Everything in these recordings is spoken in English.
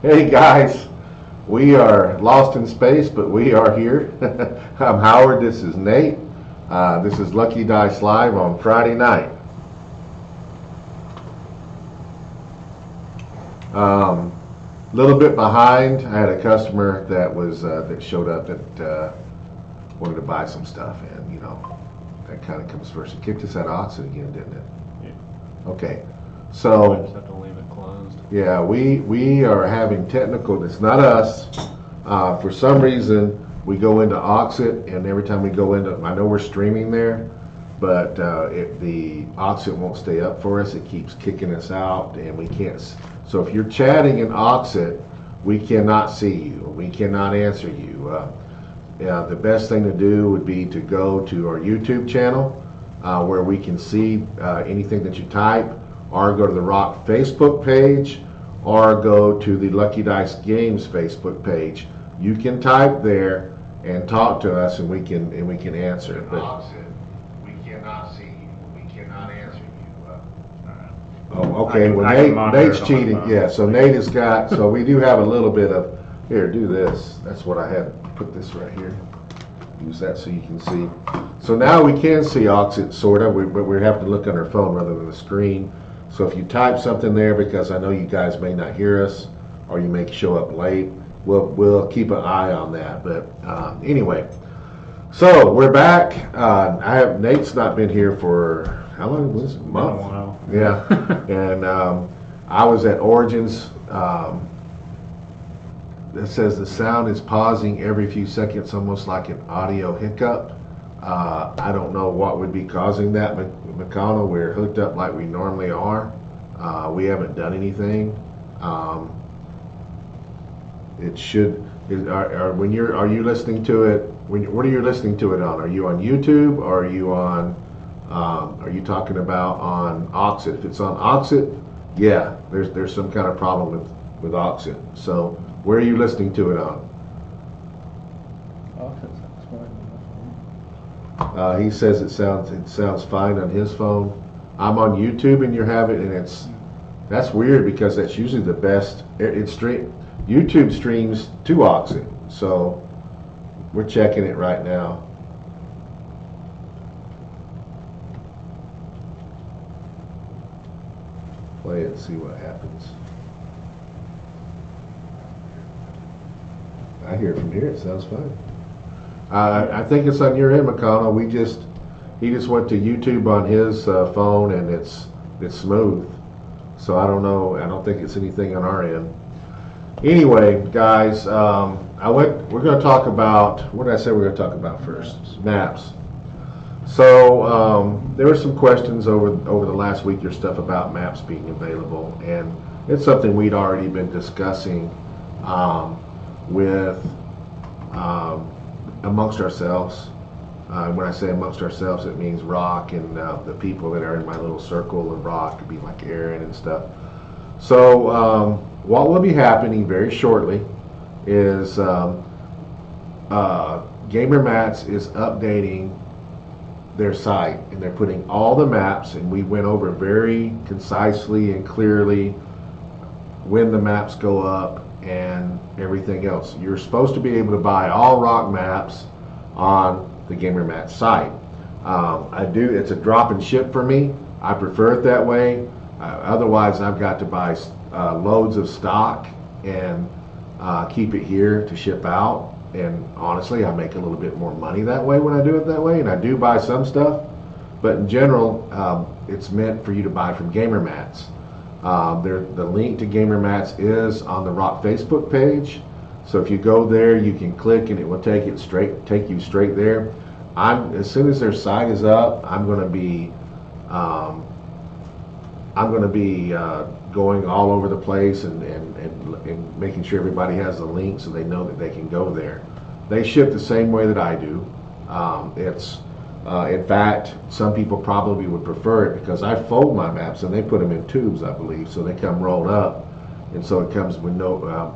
Hey guys, we are lost in space, but we are here. I'm Howard. This is Nate. This is Lucky Dice Live on Friday night. Little bit behind. I had a customer that showed up that wanted to buy some stuff, and that kind of comes first. It kicked us out of Auxxit again, didn't it? Yeah. Okay, I so just have to leave it closed. yeah, we are having technical. It's not us. For some reason, we go into Auxxit, and every time we go into, I know we're streaming there, but the Auxxit won't stay up for us. It keeps kicking us out, and we can't. So if you're chatting in Auxxit, we cannot see you. We cannot answer you. The best thing to do would be to go to our YouTube channel, where we can see anything that you type, or go to the Rock Facebook page, or go to the Lucky Dice Games Facebook page. You can type there and talk to us, and we can answer it. But we cannot see you. We cannot answer you. Oh, okay. Well, Nate's cheating. Yeah. So Nate has got. So we do have a little bit of. Here, do this. That's what I had. Put this right here. Use that so you can see. So now we can see Auxxit, sort of, but we have to look on our phone rather than the screen. So if you type something there, because I know you guys may not hear us, or you may show up late, we'll keep an eye on that. But anyway, so we're back. Nate's not been here for how long was it? A month? Been a while. Yeah, and I was at Origins. It says the sound is pausing every few seconds, almost like an audio hiccup. I don't know what would be causing that, McConnell. We're hooked up like we normally are. We haven't done anything. It should. Are you listening to it? What are you listening to it on? Are you on YouTube, or are you on? Are you talking about on Auxxit? If it's on Auxxit, yeah, there's some kind of problem with Auxxit. So where are you listening to it on? He says it sounds fine on his phone. I'm on YouTube, and you're having, and that's weird because that's usually the best. YouTube streams to Auxxit, so we're checking it right now. Play it and see what happens. I hear it from here. It sounds fine. I think it's on your end, McConnell. He just went to YouTube on his phone, and it's smooth. So I don't know. I don't think it's anything on our end. Anyway, guys, we're going to talk about, what did I say we're going to talk about first? Maps. So there were some questions over the last week or stuff about maps being available, and it's something we'd already been discussing with amongst ourselves. When I say amongst ourselves, it means Rock and the people that are in my little circle of Rock, could be like Aaron and stuff. So what will be happening very shortly is Gamer Mats is updating their site, and they're putting all the maps, and we went over very concisely and clearly when the maps go up and everything else. You're supposed to be able to buy all Rock maps on the Gamer Mats site. It's a drop and ship for me. I prefer it that way. Otherwise, I've got to buy loads of stock and keep it here to ship out. And honestly, I make a little bit more money that way when I do it that way. And I do buy some stuff, but in general, it's meant for you to buy from Gamer Mats. The link to Gamer Mats is on the Rock Facebook page. So if you go there, you can click, and it will take you straight there. As soon as their site is up, I'm going to be going all over the place and making sure everybody has the link so they know that they can go there. They ship the same way that I do. In fact, some people probably would prefer it because I fold my maps and they put them in tubes, I believe, so they come rolled up, and so it comes with no.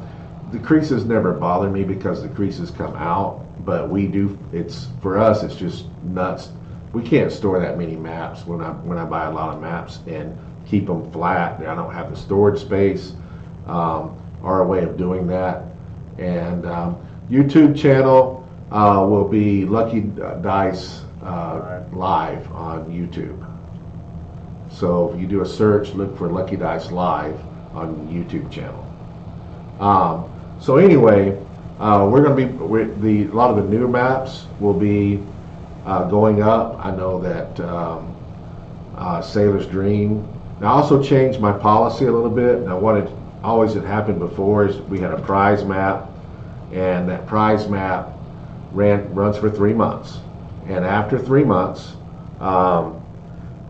The creases never bother me because the creases come out, but for us, it's just nuts. We can't store that many maps when I buy a lot of maps and keep them flat. I don't have the storage space. are a way of doing that. And YouTube channel will be Lucky Dice Live on YouTube. So if you do a search, look for Lucky Dice Live on YouTube channel. So anyway, we're going to be a lot of the new maps will be going up. I know that Sailor's Dream. Now, I also changed my policy a little bit. Now, what always had happened before is we had a prize map, and that prize map runs for 3 months. And after 3 months,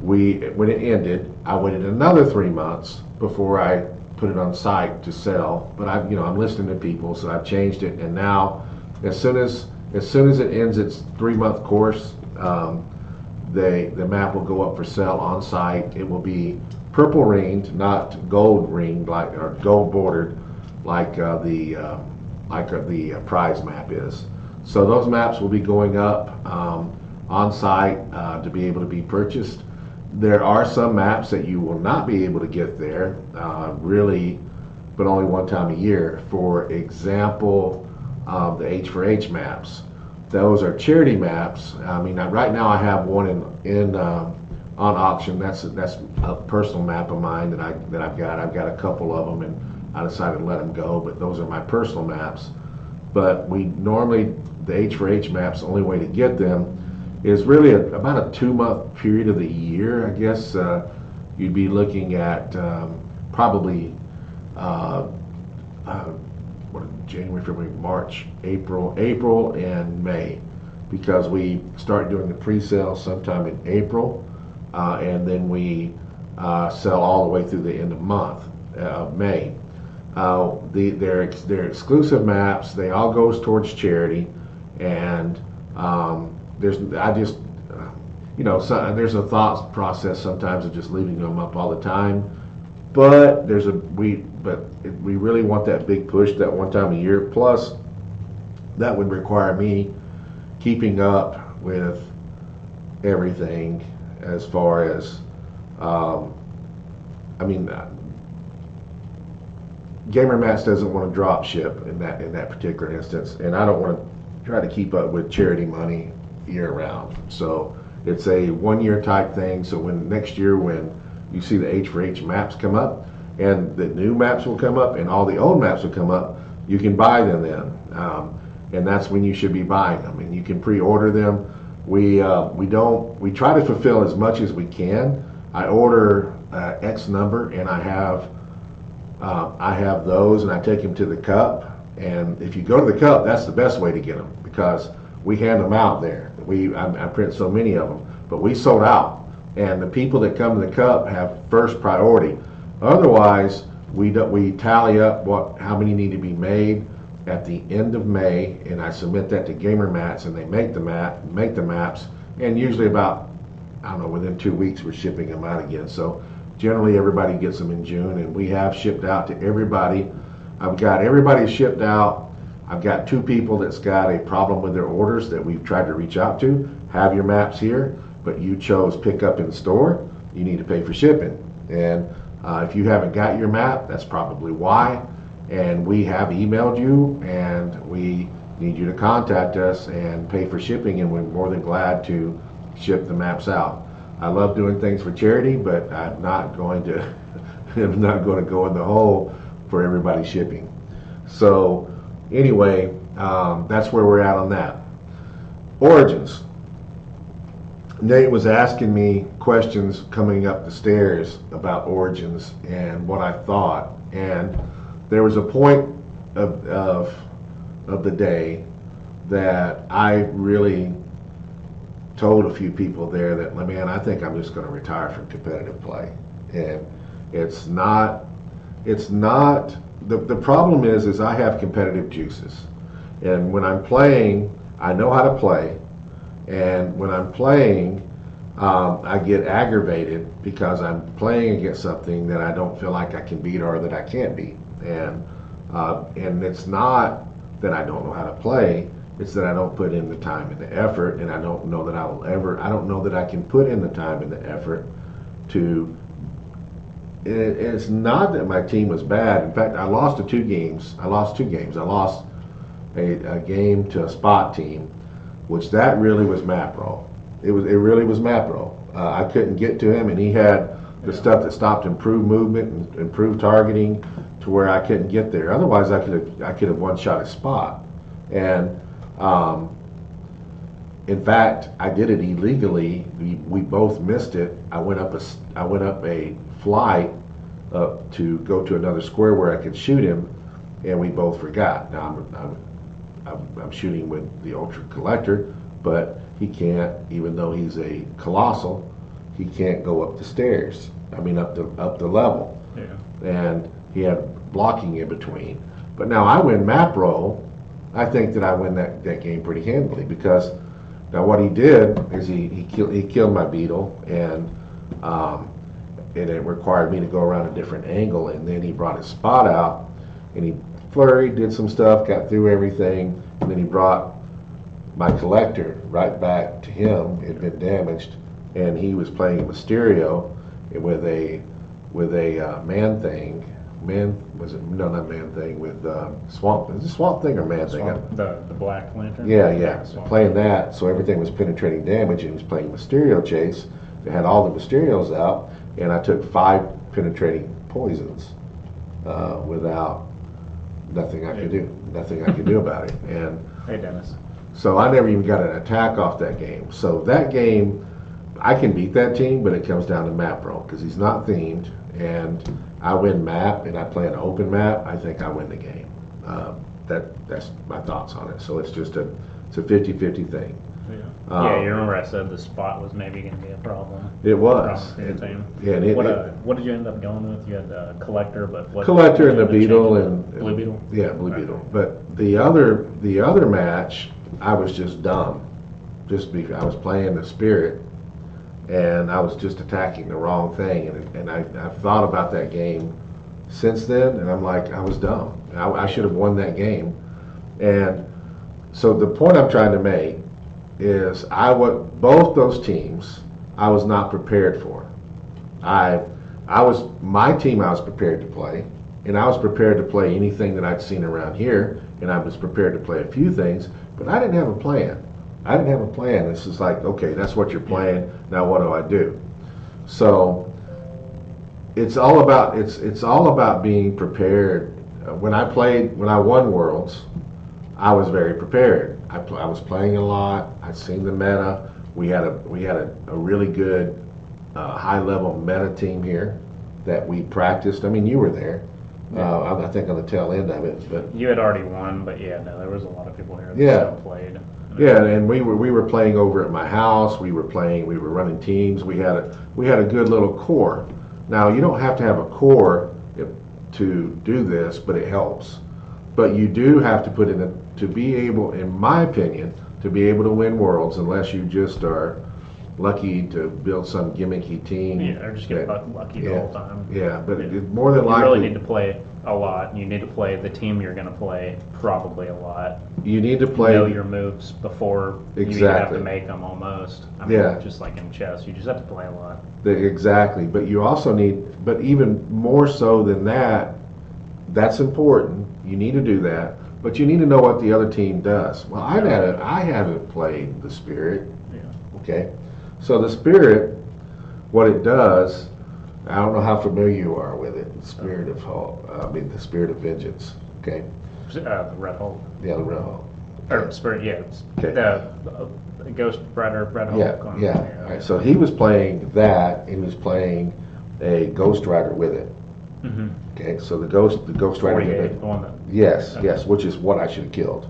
when it ended, I waited another 3 months before I put it on site to sell. But I'm listening to people, so I've changed it. And now, as soon as it ends its 3-month course, the map will go up for sale on site. It will be purple ringed, not gold ringed, or gold bordered, like the prize map is. So those maps will be going up on site to be able to be purchased. There are some maps that you will not be able to get there, really, but only one time a year. For example, the H4H maps. Those are charity maps. I mean, right now I have one on auction. That's a personal map of mine that I've got. I've got a couple of them, and I decided to let them go. But those are my personal maps. But we normally, the H4H maps, the only way to get them is really about a 2-month period of the year. I guess you'd be looking at probably January, February, March, April, and May, because we start doing the pre-sale sometime in April, and then we sell all the way through the end of month of May. They're exclusive maps. They all goes towards charity, and there's a thought process sometimes of just leaving them up all the time, but we really want that big push that one time a year. Plus, that would require me keeping up with everything as far as Gamer Mats doesn't want to drop ship in that particular instance, and I don't want to try to keep up with charity money year round. So it's a 1-year type thing. So next year when you see the H4H maps come up, and the new maps will come up, and all the old maps will come up, you can buy them then, and that's when you should be buying them, and you can pre-order them. We try to fulfill as much as we can. I order X number, and I have those, and I take them to the Cup. And if you go to the Cup, that's the best way to get them, because we hand them out there. I print so many of them, but we sold out, and the people that come to the Cup have first priority. Otherwise, we tally up how many need to be made at the end of May, and I submit that to Gamer Mats, and they make the maps, and usually about, within 2 weeks we're shipping them out again. So generally everybody gets them in June, and we have shipped out to everybody. I've got everybody shipped out. I've got 2 people that's got a problem with their orders that we've tried to reach out to. Have your maps here, but you chose pick up in store. You need to pay for shipping. And if you haven't got your map, that's probably why. And we have emailed you, and we need you to contact us and pay for shipping, and we're more than glad to ship the maps out. I love doing things for charity, but I'm not going to go in the hole for everybody shipping. So anyway, that's where we're at on that. Origins. Nate was asking me questions coming up the stairs about Origins and what I thought, and there was a point of the day that I really told a few people there that, man, I think I'm just going to retire from competitive play. And it's not the problem is I have competitive juices, and when I'm playing, I know how to play. And when I'm playing, I get aggravated because I'm playing against something that I don't feel like I can beat or that I can't beat. And it's not that I don't know how to play. It's that I don't put in the time and the effort, and I don't know that I don't know that I can put in the time and the effort to it's not that my team was bad. In fact, I lost two games. I lost a game to a spot team, which that really was map roll. It really was map roll. I couldn't get to him, and he had the stuff that stopped improved movement and improved targeting to where I couldn't get there. Otherwise, I could have one shot a spot. And in fact, I did it illegally. We both missed it. I went up a flight to go to another square where I could shoot him, and we both forgot. Now I'm shooting with the Ultra Collector, but he can't, even though he's a colossal, he can't go up the stairs. I mean up the level. Yeah. And he had blocking in between. But now I win map roll. I think that I win that game pretty handily, because now what he did is he killed my beetle, and it required me to go around a different angle, and then he brought his spot out, and he flurried, did some stuff, got through everything, and then he brought my collector right back to him. It had been damaged, and he was playing a Mysterio with a man thing. Not man thing, with swamp. Is it swamp thing or man thing? The Black Lantern? Yeah. Playing that, so everything was penetrating damage, and he was playing Mysterio Chase. They had all the Mysterios out, and I took 5 penetrating poisons without nothing I could do about it. And Hey, Dennis. so I never even got an attack off that game. So that game, I can beat that team, but it comes down to map roll, because he's not themed, and I win map, and I play an open map. I think I win the game. That's my thoughts on it. So it's just a 50-50 thing. Yeah, you remember I said the spot was maybe going to be a problem. It was. For your team. Yeah, What did you end up going with? You had the Collector, but what? Collector and the Beetle and Blue Beetle. Yeah, Blue Beetle. But the other match, I was just dumb, just because I was playing the Spirit, and I was just attacking the wrong thing, and I've thought about that game since then, and I'm like, I was dumb. I should have won that game. And so the point I'm trying to make is both those teams I was not prepared for. My team I was prepared to play, and I was prepared to play anything that I'd seen around here, and I was prepared to play a few things, but I didn't have a plan. It's just like, okay, that's what you're playing. Now what do I do? So it's all about being prepared. When I won Worlds, I was very prepared. I was playing a lot. I'd seen the meta. We had a really good high level meta team here that we practiced. I mean, you were there. I think on the tail end of it, but you had already won. But yeah, no, there was a lot of people here that still played. Yeah, and we were playing over at my house. We were running teams. We had a good little core. Now, you don't have to have a core to do this, but it helps. But you do have to put in to be able, in my opinion, to be able to win Worlds, unless you just are lucky to build some gimmicky team. Yeah, or just get lucky the whole time. Yeah, but more than likely, you really need to play a lot. You need to play the team you're going to play probably a lot. You need to play. Know your moves before you even have to make them almost. I mean, just like in chess, you just have to play a lot. Exactly, but you also need, but even more so than that, that's important. You need to do that, but you need to know what the other team does. Well, I haven't played the Spirit. Yeah. Okay, so the Spirit, what it does, I don't know how familiar you are with it. The Spirit of the Spirit of Vengeance. Okay. The Red Hulk. Yeah, the Red Hulk. Okay. Or Spirit, yeah. Okay. The Ghost Rider, Red Hulk. Yeah. All right, so he was playing that, and he was playing a Ghost Rider with it. Mm-hmm. Okay, so the Ghost Rider. The one that. Yes, which is what I should have killed.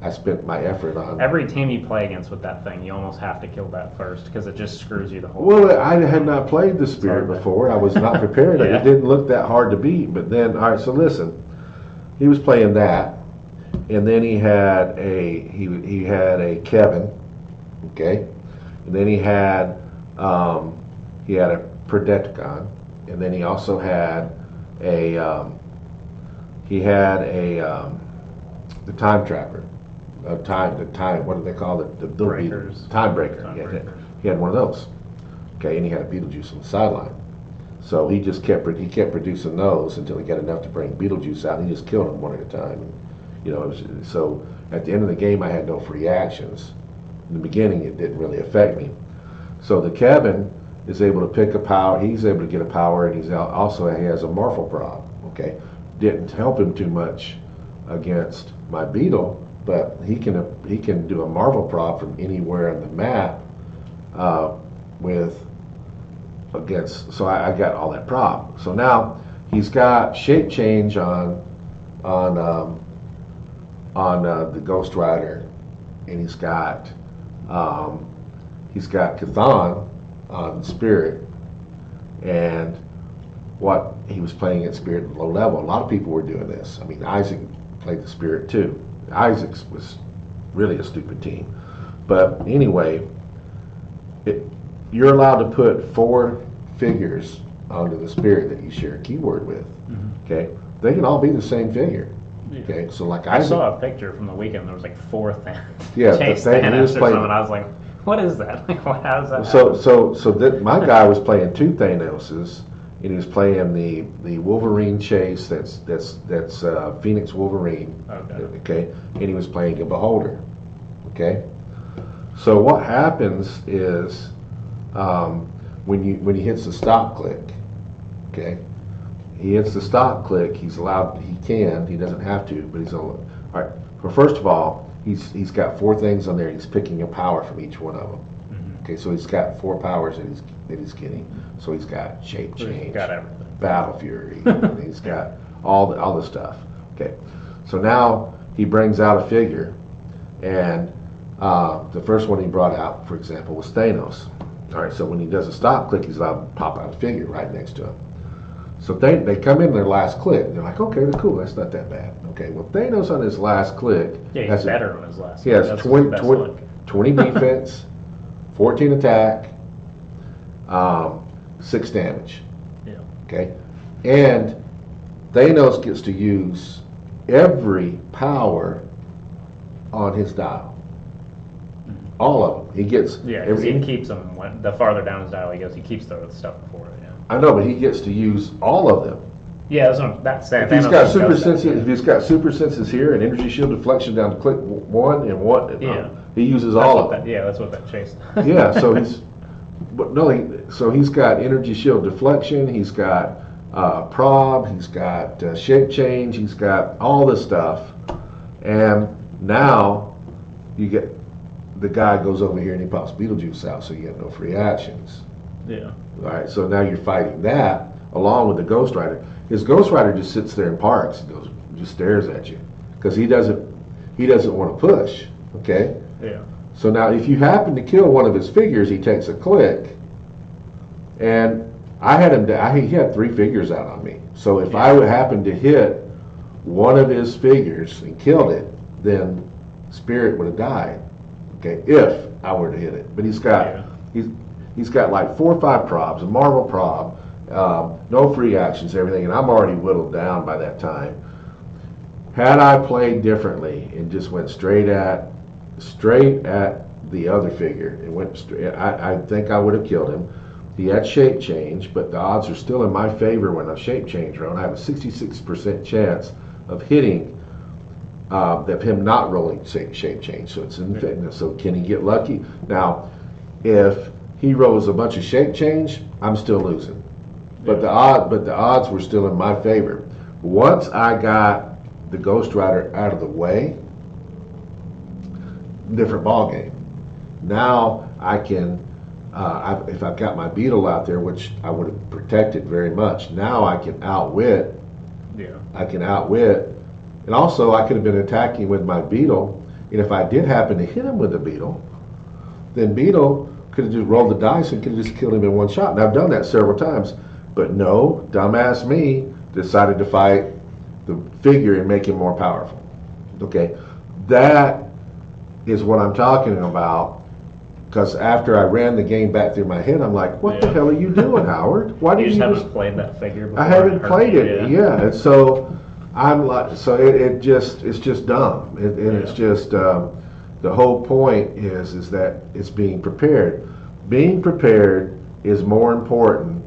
I spent my effort on. Every team you play against with that thing, you almost have to kill that first because it just screws you the whole time. Well, I had not played the Spirit before. I was not prepared. Yeah. It didn't look that hard to beat. But then, all right, so listen. He was playing that, and then he had a Kevin, okay, and then he had a Predacon, and then he also had the Time Trapper, what do they call it? The Breakers. Time Breaker. He had one of those, okay, and he had a Beetlejuice on the sideline. So he just kept producing those until he got enough to bring Beetlejuice out. And he just killed them one at a time. And, so at the end of the game, I had no free actions. In the beginning, it didn't really affect me. So the Kevin is able to pick a power. He's able to get a power, and he has a Morphle Prob. Okay, didn't help him too much against my Beetle, but he can do a Morphle Prob from anywhere on the map So I got all that prob. So now he's got shape change on the Ghost Rider, and he's got Chthon on Spirit, and what he was playing at Spirit at low level. A lot of people were doing this. I mean, Isaac played the Spirit too. Isaac's was really a stupid team, but anyway, you're allowed to put 4 figures onto the Spirit that you share a keyword with. Okay, they can all be the same figure. Okay, so like I saw a picture from the weekend. There was like 4 Yeah, Chase Thanos or something. I was like, what is that? Like, how's that? My guy was playing 2 Thanoses, and he was playing the Wolverine Chase. That's Phoenix Wolverine. Okay, and he was playing a Beholder. Okay, so what happens is when he hits the stop click, okay, he hits the stop click. He doesn't have to, but he's all right. Well, first of all, he's got 4 things on there. He's picking a power from each one of them. Okay, so he's got 4 powers that he's getting. So he's got shape change, battle fury, and he's got all the stuff. Okay, so now he brings out a figure, and the first one he brought out, for example, was Thanos. All right, so when he does a stop click, he's allowed to pop out a figure right next to him. So they come in their last click. They're like, okay, they're cool. That's not that bad. Okay, well, Thanos on his last click. Yeah, he's better on his last. He has 20 defense, 14 attack, 6 damage. Yeah. Okay, and Thanos gets to use every power on his dial. All of them. He gets. Yeah, because he keeps them. The farther down his dial he goes, he keeps the stuff before it. Yeah. I know, but he gets to use all of them. Yeah, that's If he's got super senses, if he's got super senses here and energy shield deflection down to click 1 and 1, he uses all of them. Yeah, that's what that chase. Yeah, so he's got energy shield deflection. He's got prob. He's got shape change. He's got all this stuff, and now you get. The guy goes over here and he pops Beetlejuice out, so you have no free actions. Yeah. All right, so now you're fighting that along with the Ghost Rider. His Ghost Rider just sits there and parks and just stares at you because he doesn't want to push. Okay. Yeah. So now if you happen to kill one of his figures, he takes a click, and he had 3 figures out on me. So if I would happen to hit one of his figures and killed it, then Spirit would have died. Okay, if I were to hit it, but he's got like 4 or 5 probs, a Marvel prob, no free actions, everything, and I'm already whittled down by that time. Had I played differently and just went straight at the other figure, and went straight, I think I would have killed him. He had shape change, but the odds are still in my favor when I shape change around. I have a 66% chance of hitting. Of him not rolling shape change, so it's in fitness. So can he get lucky? Now, if he rolls a bunch of shape change, I'm still losing. But the odds were still in my favor. Once I got the Ghost Rider out of the way, different ball game. Now I can, if I've got my Beetle out there, which I would have protected very much. Now I can outwit. Yeah. I can outwit. And also, I could have been attacking with my Beetle, and if I did happen to hit him with a Beetle, then Beetle could have just rolled the dice and could have just killed him in one shot. And I've done that several times. But no, dumbass me decided to fight the figure and make him more powerful. Okay, that is what I'm talking about. Because after I ran the game back through my head, I'm like, what the hell are you doing, Howard? Why did you haven't played that figure before? I haven't played it, and so I'm like, so it's just dumb, and it's just the whole point is that it's being prepared. Being prepared is more important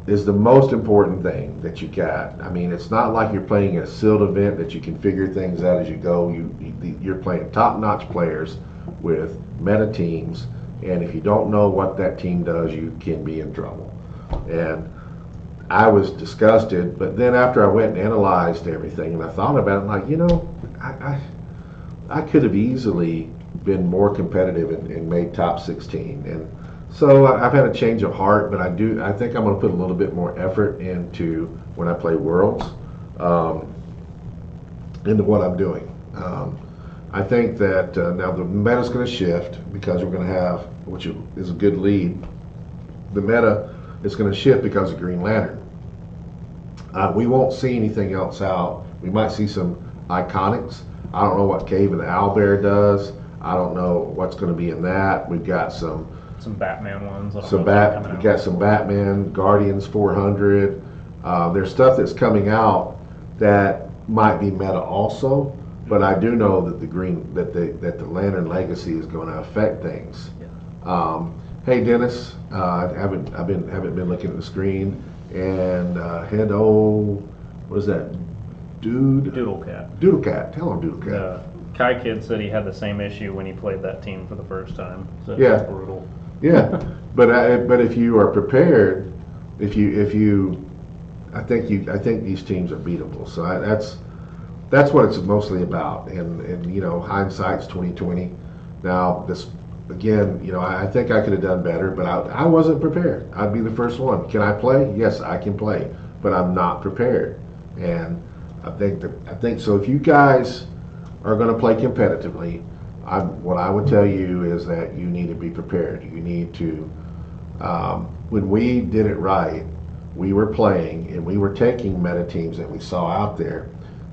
is the most important thing that you got. I mean, it's not like you're playing a sealed event that you can figure things out as you go. You're playing top-notch players with meta teams, and if you don't know what that team does, you can be in trouble. And I was disgusted, but then after I went and analyzed everything and I thought about it, I'm like, you know, I could have easily been more competitive and made top 16. And so I've had a change of heart, but I think I'm going to put a little bit more effort into when I play Worlds, into what I'm doing. I think that now the meta's going to shift because we're going to have, which is a good lead, the meta is going to shift because of Green Lantern. We won't see anything else out. We might see some iconics. I don't know what Cave of the Owlbear does. I don't know what's going to be in that. We've got some Batman ones. We got some Batman, Guardians 400. There's stuff that's coming out that might be meta also, but I do know that the Lantern Legacy is going to affect things. Yeah. Hey Dennis, I haven't been looking at the screen, and what is that? Doodle Cat. Doodle Cat. Tell him Doodle Cat. Kai Kid said he had the same issue when he played that team for the first time. So yeah. It's brutal. Yeah, but if you are prepared, I think these teams are beatable. So that's what it's mostly about. And you know, hindsight's 2020. Now this again, you know, I think I could have done better, but I wasn't prepared. I'd be the first one. Can I play? Yes, I can play, but I'm not prepared. And I think so. If you guys are going to play competitively, what I would tell you is that you need to be prepared. You need to, when we did it right, we were playing and we were taking meta teams that we saw out there,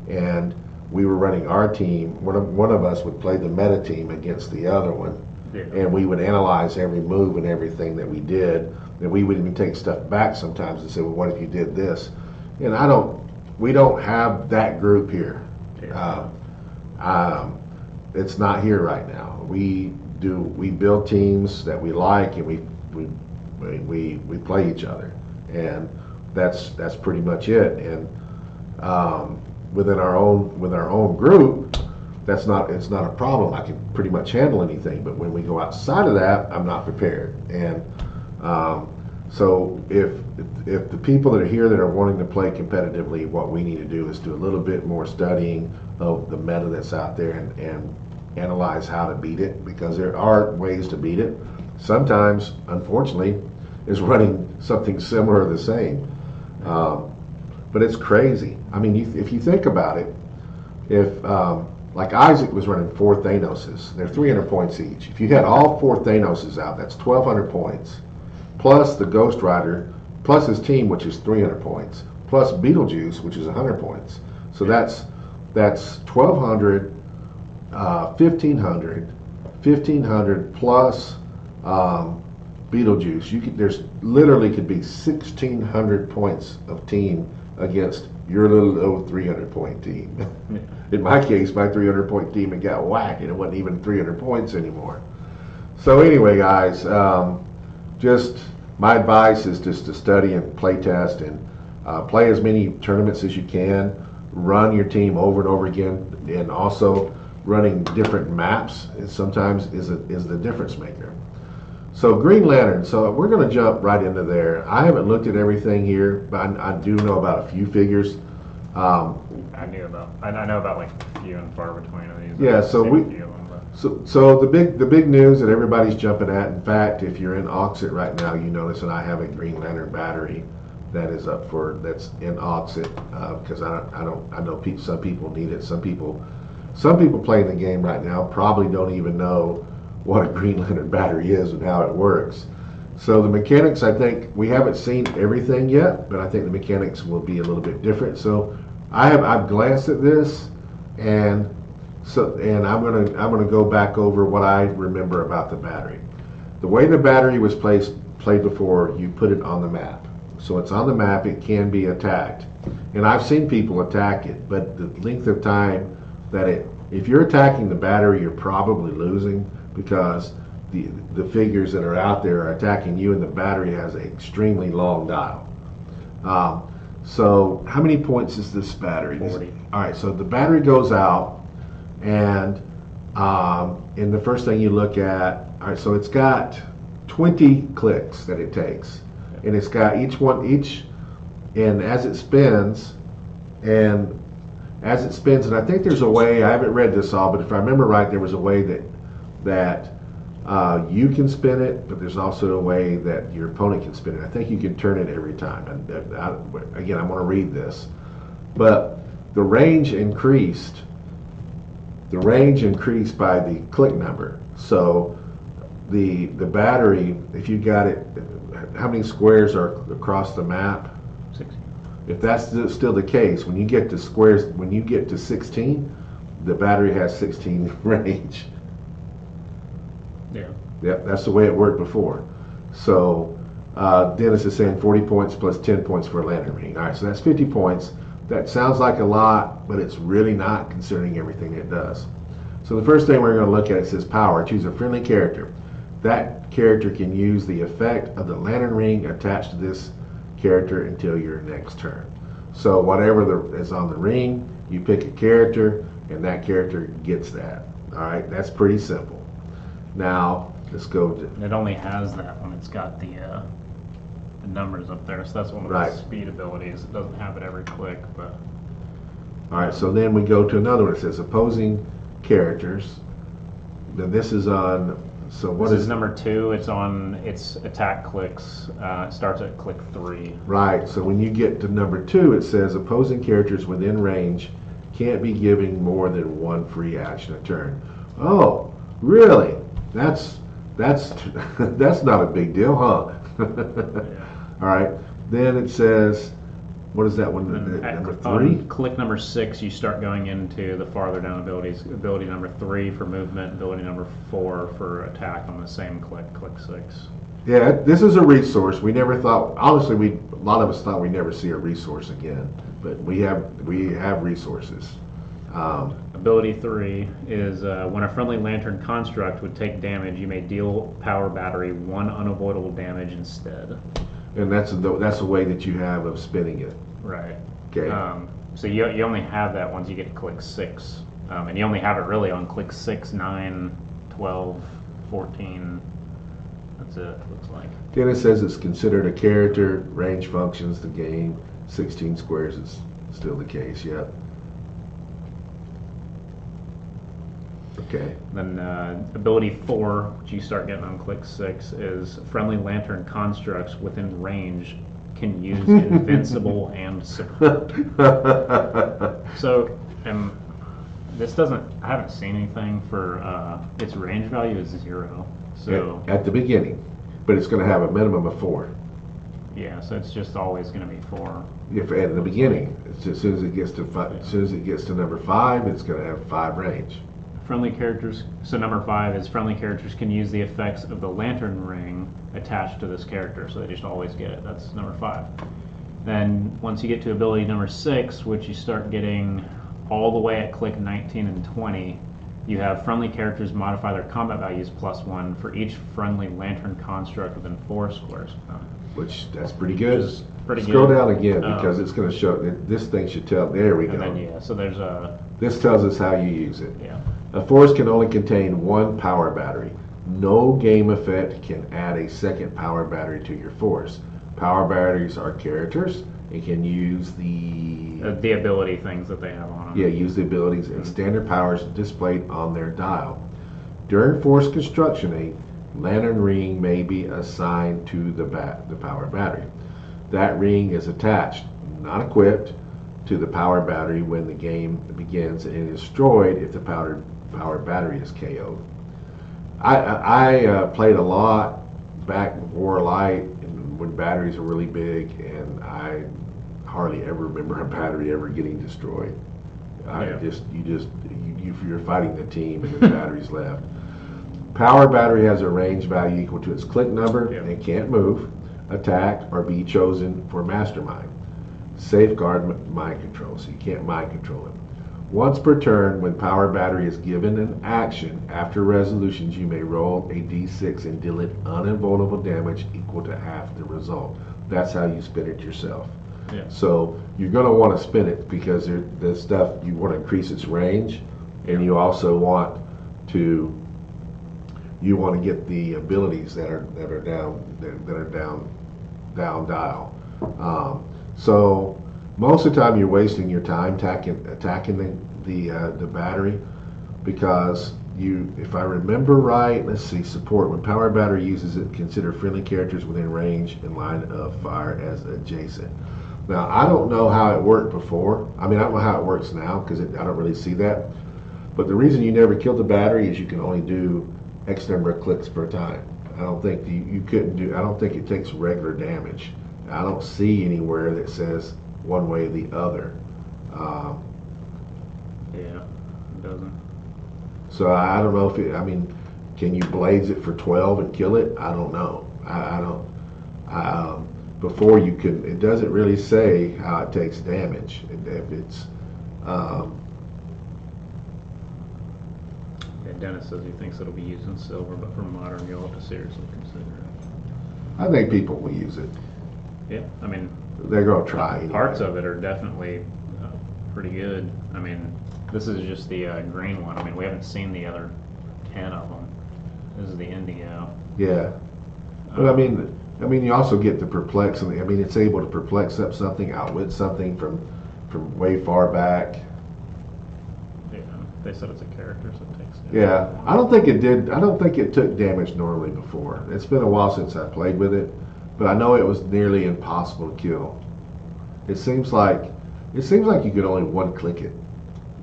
and we were running our team. One of us would play the meta team against the other one, yeah. And we would analyze every move and everything that we did, and we would even take stuff back sometimes and say, well, what if you did this? And we don't have that group here. Yeah. It's not here right now. We build teams that we like, and we play each other, and that's pretty much it. And within our own group, it's not a problem. I can pretty much handle anything. But when we go outside of that, I'm not prepared. And so if the people that are here that are wanting to play competitively, what we need to do is do a little bit more studying of the meta that's out there and analyze how to beat it, because there are ways to beat it. Sometimes, unfortunately, is running something similar or the same. But it's crazy. I mean, if you think about it, if like Isaac was running 4 Thanoses, they're 300 points each. If you had all 4 Thanoses out, that's 1,200 points, plus the Ghost Rider, plus his team, which is 300 points, plus Beetlejuice, which is 100 points. So that's 1,200, 1,500 plus Beetlejuice. There's literally could be 1,600 points of team against your little 300 point team. Yeah. In my case, my 300 point team had got whacked, and it wasn't even 300 points anymore. So anyway, guys, just my advice is just to study and play test and play as many tournaments as you can. Run your team over and over again, and also running different maps sometimes is the difference maker. So Green Lantern, so we're going to jump right into there. I haven't looked at everything here, but I do know about a few figures. I know about like few and far between of these. Yeah, so the big news that everybody's jumping at. In fact, if you're in Auxxit right now, you notice that I have a Green Lantern battery that is that's in Auxxit, because I know some people need it. Some people playing the game right now probably don't even know what a Green Lantern battery is and how it works. So the mechanics, I think we haven't seen everything yet, but I think the mechanics will be a little bit different. So I've glanced at this, and I'm gonna go back over what I remember about the battery. The way the battery was played before, you put it on the map. So it's on the map, it can be attacked. And I've seen people attack it, but the length of time if you're attacking the battery, you're probably losing, because the figures that are out there are attacking you, and the battery has an extremely long dial. So how many points is this battery? 40. All right, so the battery goes out, and the first thing you look at, all right, so it's got 20 clicks that it takes, and it's got each, and as it spins, and I think there's a way, I haven't read this all, but if I remember right, there was a way that you can spin it, but there's also a way that your opponent can spin it. I think you can turn it every time. And again, I'm going to read this, but the range increased by the click number. So the battery, if you got it, how many squares are across the map? 16. If that's still the case, when you get to 16, the battery has 16 range. Yeah. Yep, that's the way it worked before. So Dennis is saying 40 points plus 10 points for a lantern ring. All right, so that's 50 points. That sounds like a lot, but it's really not considering everything it does. So the first thing we're going to look at, it says power. Choose a friendly character. That character can use the effect of the lantern ring attached to this character until your next turn. So whatever is on the ring, you pick a character, and that character gets that. All right, that's pretty simple. Now let's go to. It only has that when it's got the numbers up there, so that's one of Right. the speed abilities. It doesn't have it every click, but All right, so then we go to another one. It says opposing characters. Then this is on. So what this is is number 2. It's on its attack clicks. It starts at click 3. Right. So when you get to number 2, it says opposing characters within range can't be giving more than one free action a turn. Oh, really? That's that's not a big deal, huh? Yeah. All right. Then it says, what is that one? Number 3? Click number 6, you start going into the farther down abilities. Ability number 3 for movement, ability number 4 for attack on the same click, click 6. Yeah, this is a resource. We never thought, honestly, a lot of us thought we'd never see a resource again, but we have resources. Ability 3 is when a friendly lantern construct would take damage, you may deal power battery 1 unavoidable damage instead. And that's a way that you have of spinning it. Right. Okay. So you only have that once you get to click 6. And you only have it really on click 6, 9, 12, 14. That's it, looks like. Then it says it's considered a character, range functions, the game, 16 squares is still the case, yep. Okay. Then ability 4, which you start getting on click 6, is friendly lantern constructs within range can use invincible and support. So, this doesn't, I haven't seen anything for, its range value is 0. So At the beginning, but it's going to have a minimum of 4. yeah, so it's just always going to be 4. If at the beginning, it's as soon as it gets to as soon as it gets to number 5, it's going to have 5 range. Friendly characters, so number 5 is friendly characters can use the effects of the lantern ring attached to this character, so they just always get it. That's number 5. Then once you get to ability number 6, which you start getting all the way at click 19 and 20, you have friendly characters modify their combat values +1 for each friendly lantern construct within 4 squares. Which, that's pretty good. Pretty Scroll good. down again because it's going to show, this thing should tell, there we And go. then yeah, so there's a This tells us how you use it. yeah. A force can only contain 1 power battery. No game effect can add a second power battery to your force. Power batteries are characters. It can use the ability things that they have on them. yeah, use the abilities and standard powers displayed on their dial. During force construction, a lantern ring may be assigned to the power battery. That ring is attached, not equipped, to the power battery when the game begins and is destroyed if the power battery is KO'd. I played a lot back before Light and when batteries were really big, and I hardly ever remember a battery ever getting destroyed. You're fighting the team and the battery's left. Power battery has a range value equal to its click number and can't move, attack, or be chosen for mastermind. Safeguard mind control, so you can't mind control it. Once per turn, when power battery is given an action, after resolutions you may roll a d6 and deal it uninvulnerable damage equal to half the result. That's how you spin it yourself. Yeah. So you're going to want to spin it because the stuff you want to increase its range, and you also want to get the abilities that are down dial. So most of the time you're wasting your time attacking the battery, because if I remember right, let's see, support. When power battery uses it, consider friendly characters within range and line of fire as adjacent. Now, I don't know how it worked before. I mean, I don't know how it works now because I don't really see that. But the reason you never kill the battery is you can only do X number of clicks per time. I don't think you couldn't do. I don't think it takes regular damage. I don't see anywhere that says one way or the other. Yeah, it doesn't. So I don't know if it. I mean, can you blaze it for 12 and kill it? I don't know. I don't. Before you can, it doesn't really say how it takes damage. If it's. Yeah, Dennis says he thinks it'll be used in silver, but for modern, you'll have to seriously consider it. I think people will use it. Yeah, I mean, they're gonna try. Anyway. Parts of it are definitely pretty good. I mean, this is just the green one. I mean, we haven't seen the other 10 of them. This is the indigo. Yeah, but I mean, you also get the perplex. I mean, it's able to perplex up something, outwit something from way far back. Yeah, they said it's a character, so it takes. Yeah, I don't think it did. I don't think it took damage normally before. It's been a while since I played with it, but I know it was nearly impossible to kill. It seems like you could only one click it,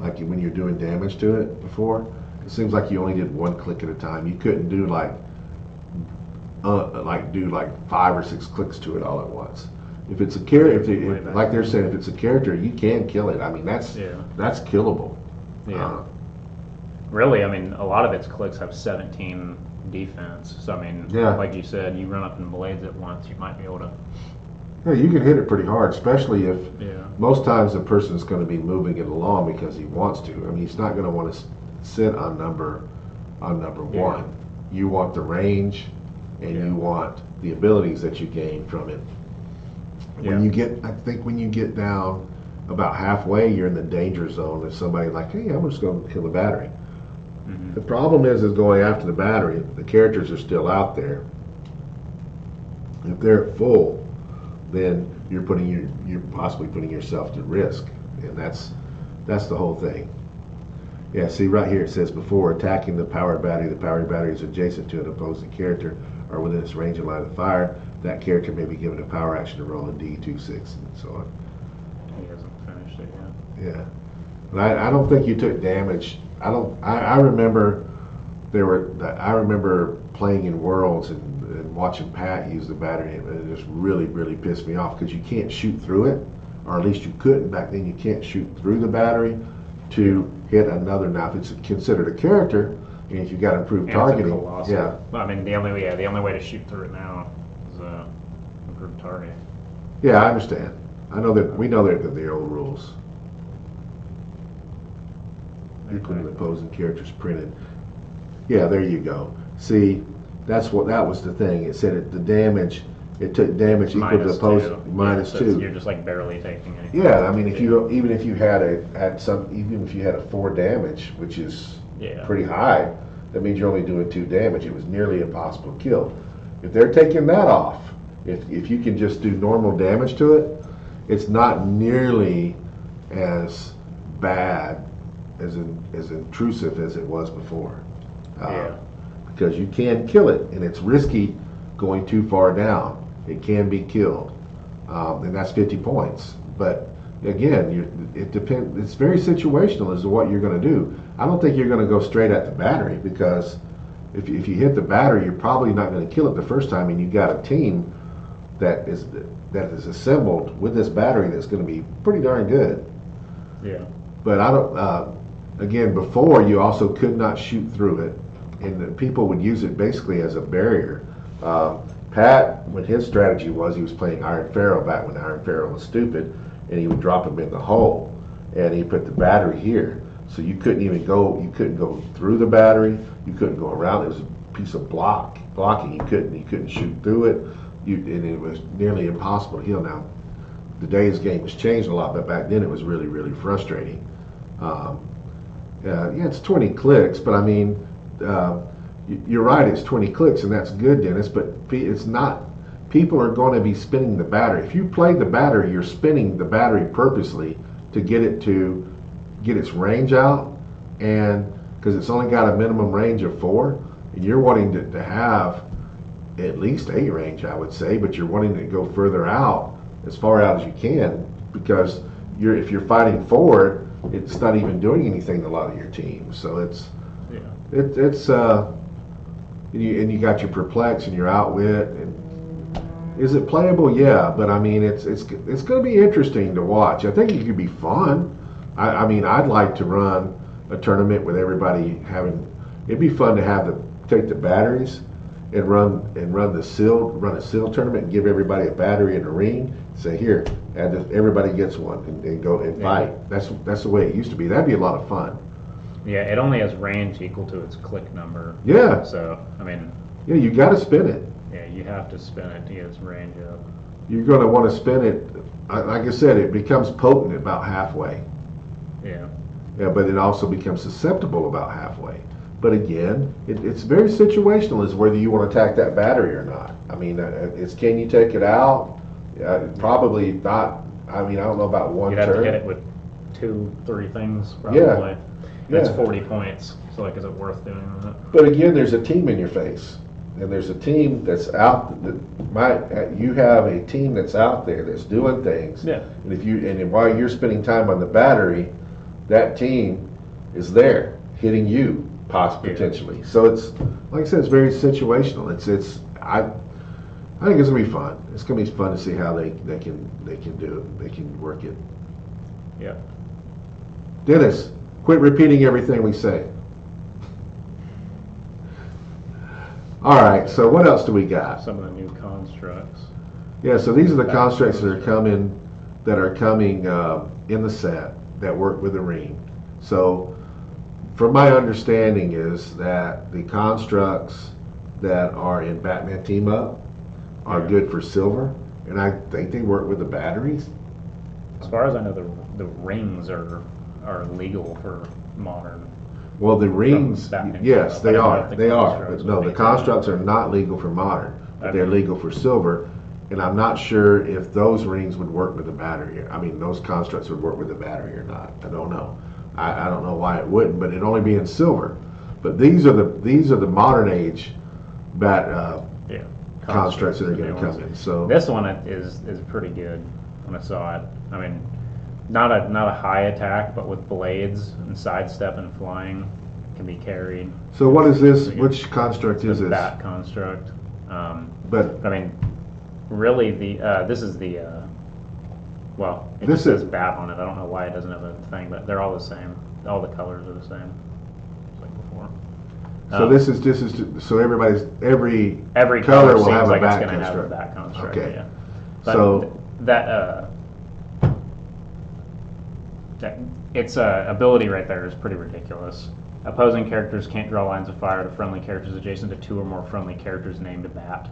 like when you're doing damage to it before. It seems like you only did one click at a time. You couldn't do like 5 or 6 clicks to it all at once. If it's a character, like they're saying, if it's a character, you can kill it. I mean, that's killable. Yeah. Really, I mean, a lot of its clicks have 17 defense. So I mean, like you said, you run up and blades it once, you might be able to. Yeah, you can hit it pretty hard, especially if Yeah. most times the person's going to be moving it along because he wants to. I mean, he's not going to want to sit on number one. You want the range, and you want the abilities that you gain from it. When you get, I think when you get down about halfway, you're in the danger zone. If somebody's like, hey, I'm just going to kill the battery. Mm-hmm. The problem is going after the battery, the characters are still out there. If they're at full, then you're possibly putting yourself to risk, and that's the whole thing. Yeah, see right here it says before attacking the power battery is adjacent to an opposing character or within its range of line of fire. That character may be given a power action to roll a D26 and so on. He hasn't finished it yet. Yeah, but I don't think you took damage. I remember I remember playing in Worlds and watching Pat use the battery, and it just really pissed me off because you can't shoot through it, or at least you couldn't back then. You can't shoot through the battery to hit another. Now, if it's considered a character, and if you got improved targeting, Well, I mean, the only way to shoot through it now is improved targeting. Yeah, I understand. I know that we know that the old rules. Equal to opposing characters printed. Yeah, there you go. See, that was the thing. It said the damage. It took damage equal to opposing -2. You're just like barely taking it. Yeah, I mean, even if you had a 4 damage, which is pretty high, that means you're only doing 2 damage. It was nearly impossible to kill. If they're taking that off, if you can just do normal damage to it, it's not nearly as bad as intrusive as it was before. Because you can kill it, and it's risky going too far down. It can be killed, and that's 50 points. But again, it depends. It's very situational as to what you're going to do. I don't think you're going to go straight at the battery, because if you hit the battery, you're probably not going to kill it the first time, and you've got a team that is assembled with this battery that's going to be pretty darn good. Yeah. But I don't. Again, before you also could not shoot through it, and people would use it basically as a barrier. Pat, when his strategy was, he was playing Iron Pharaoh back when Iron Pharaoh was stupid, and he would drop him in the hole, and he put the battery here, so you couldn't go through the battery, you couldn't go around. It was a piece of blocking. You couldn't shoot through it, and it was nearly impossible to heal. Now, today's game has changed a lot, but back then it was really, really frustrating. Yeah, it's 20 clicks, but I mean, you're right, it's 20 clicks, and that's good, Dennis, but it's not. People are going to be spinning the battery. If you play the battery, you're spinning the battery purposely to get its range out, and because it's only got a minimum range of 4, and you're wanting to have at least 8 range, I would say, but you're wanting to go further out, as far out as you can, because if you're fighting forward, it's not even doing anything to a lot of your teams. So and you got your perplex and your outwit, and is it playable? Yeah, but I mean, it's going to be interesting to watch. I think it could be fun. I mean, I'd like to run a tournament with everybody having. It'd be fun to take the batteries and run a seal tournament and give everybody a battery and a ring. Say here, everybody gets one and go and fight. That's the way it used to be. That'd be a lot of fun. Yeah, it only has range equal to its click number. Yeah. So I mean. Yeah, you got to spin it. Yeah, you have to spin it to get its range up. You're going to want to spin it. Like I said, it becomes potent about halfway. Yeah. Yeah, but it also becomes susceptible about halfway. But again, it's very situational as whether you want to attack that battery or not. I mean, can you take it out? Probably not. I mean, I don't know about one You'd turn. have to hit it with 2-3 things probably. Yeah. That's 40 points. So like, is it worth doing that? But again, there's a team in your face, and there's a team that's out. You have a team that's out there that's doing things. Yeah. And while you're spending time on the battery, that team is there hitting you potentially. So it's like I said, it's very situational. I think it's gonna be fun. It's gonna be fun to see how they can do it. They can work it. Yeah. Dennis, quit repeating everything we say. All right. So what else do we got? Some of the new constructs. Yeah. So these are the constructs that are coming in the set that work with the ring. So, from my understanding is that the constructs that are in Batman Team Up are good for silver, and I think they work with the batteries. As far as I know, the rings are legal for modern. Well, the rings, yes, they are. They are. constructs But no, would the be constructs are not legal for modern, but they're legal for silver. And I'm not sure if those rings would work with the battery. I mean, those constructs would work with the battery or not. I don't know. I don't know why it wouldn't, but it'd only be in silver. But these are the modern age constructs that are going to come in. So this one is pretty good when I saw it. I mean, not a high attack, but with blades and sidestep and flying can be carried. So what is this? Which construct is this? Bat construct. But I mean, really this is the well, it This just says is- bat on it. I don't know why it doesn't have a thing, but they're all the same. All the colors are the same, just like before. so this is so every Every color color will seems have a like it's bat going to have a construct. bat construct. Okay. Yeah. But So- that its ability right there is pretty ridiculous. Opposing characters can't draw lines of fire to friendly characters adjacent to 2 or more friendly characters named a bat.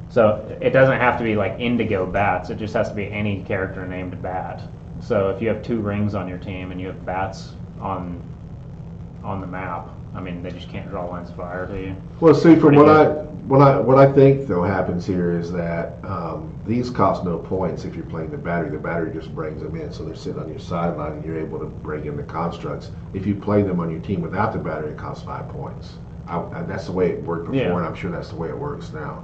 So it doesn't have to be like indigo bats. It just has to be any character named bat. So if you have 2 rings on your team and you have bats on the map, I mean, they just can't draw lines of fire to you. Well, see, from Pretty what I think though happens here is that these cost no points if you're playing the battery. The battery just brings them in, so they're sitting on your sideline, and you're able to bring in the constructs. If you play them on your team without the battery, it costs 5 points. That's the way it worked before, Yeah. and I'm sure that's the way it works now.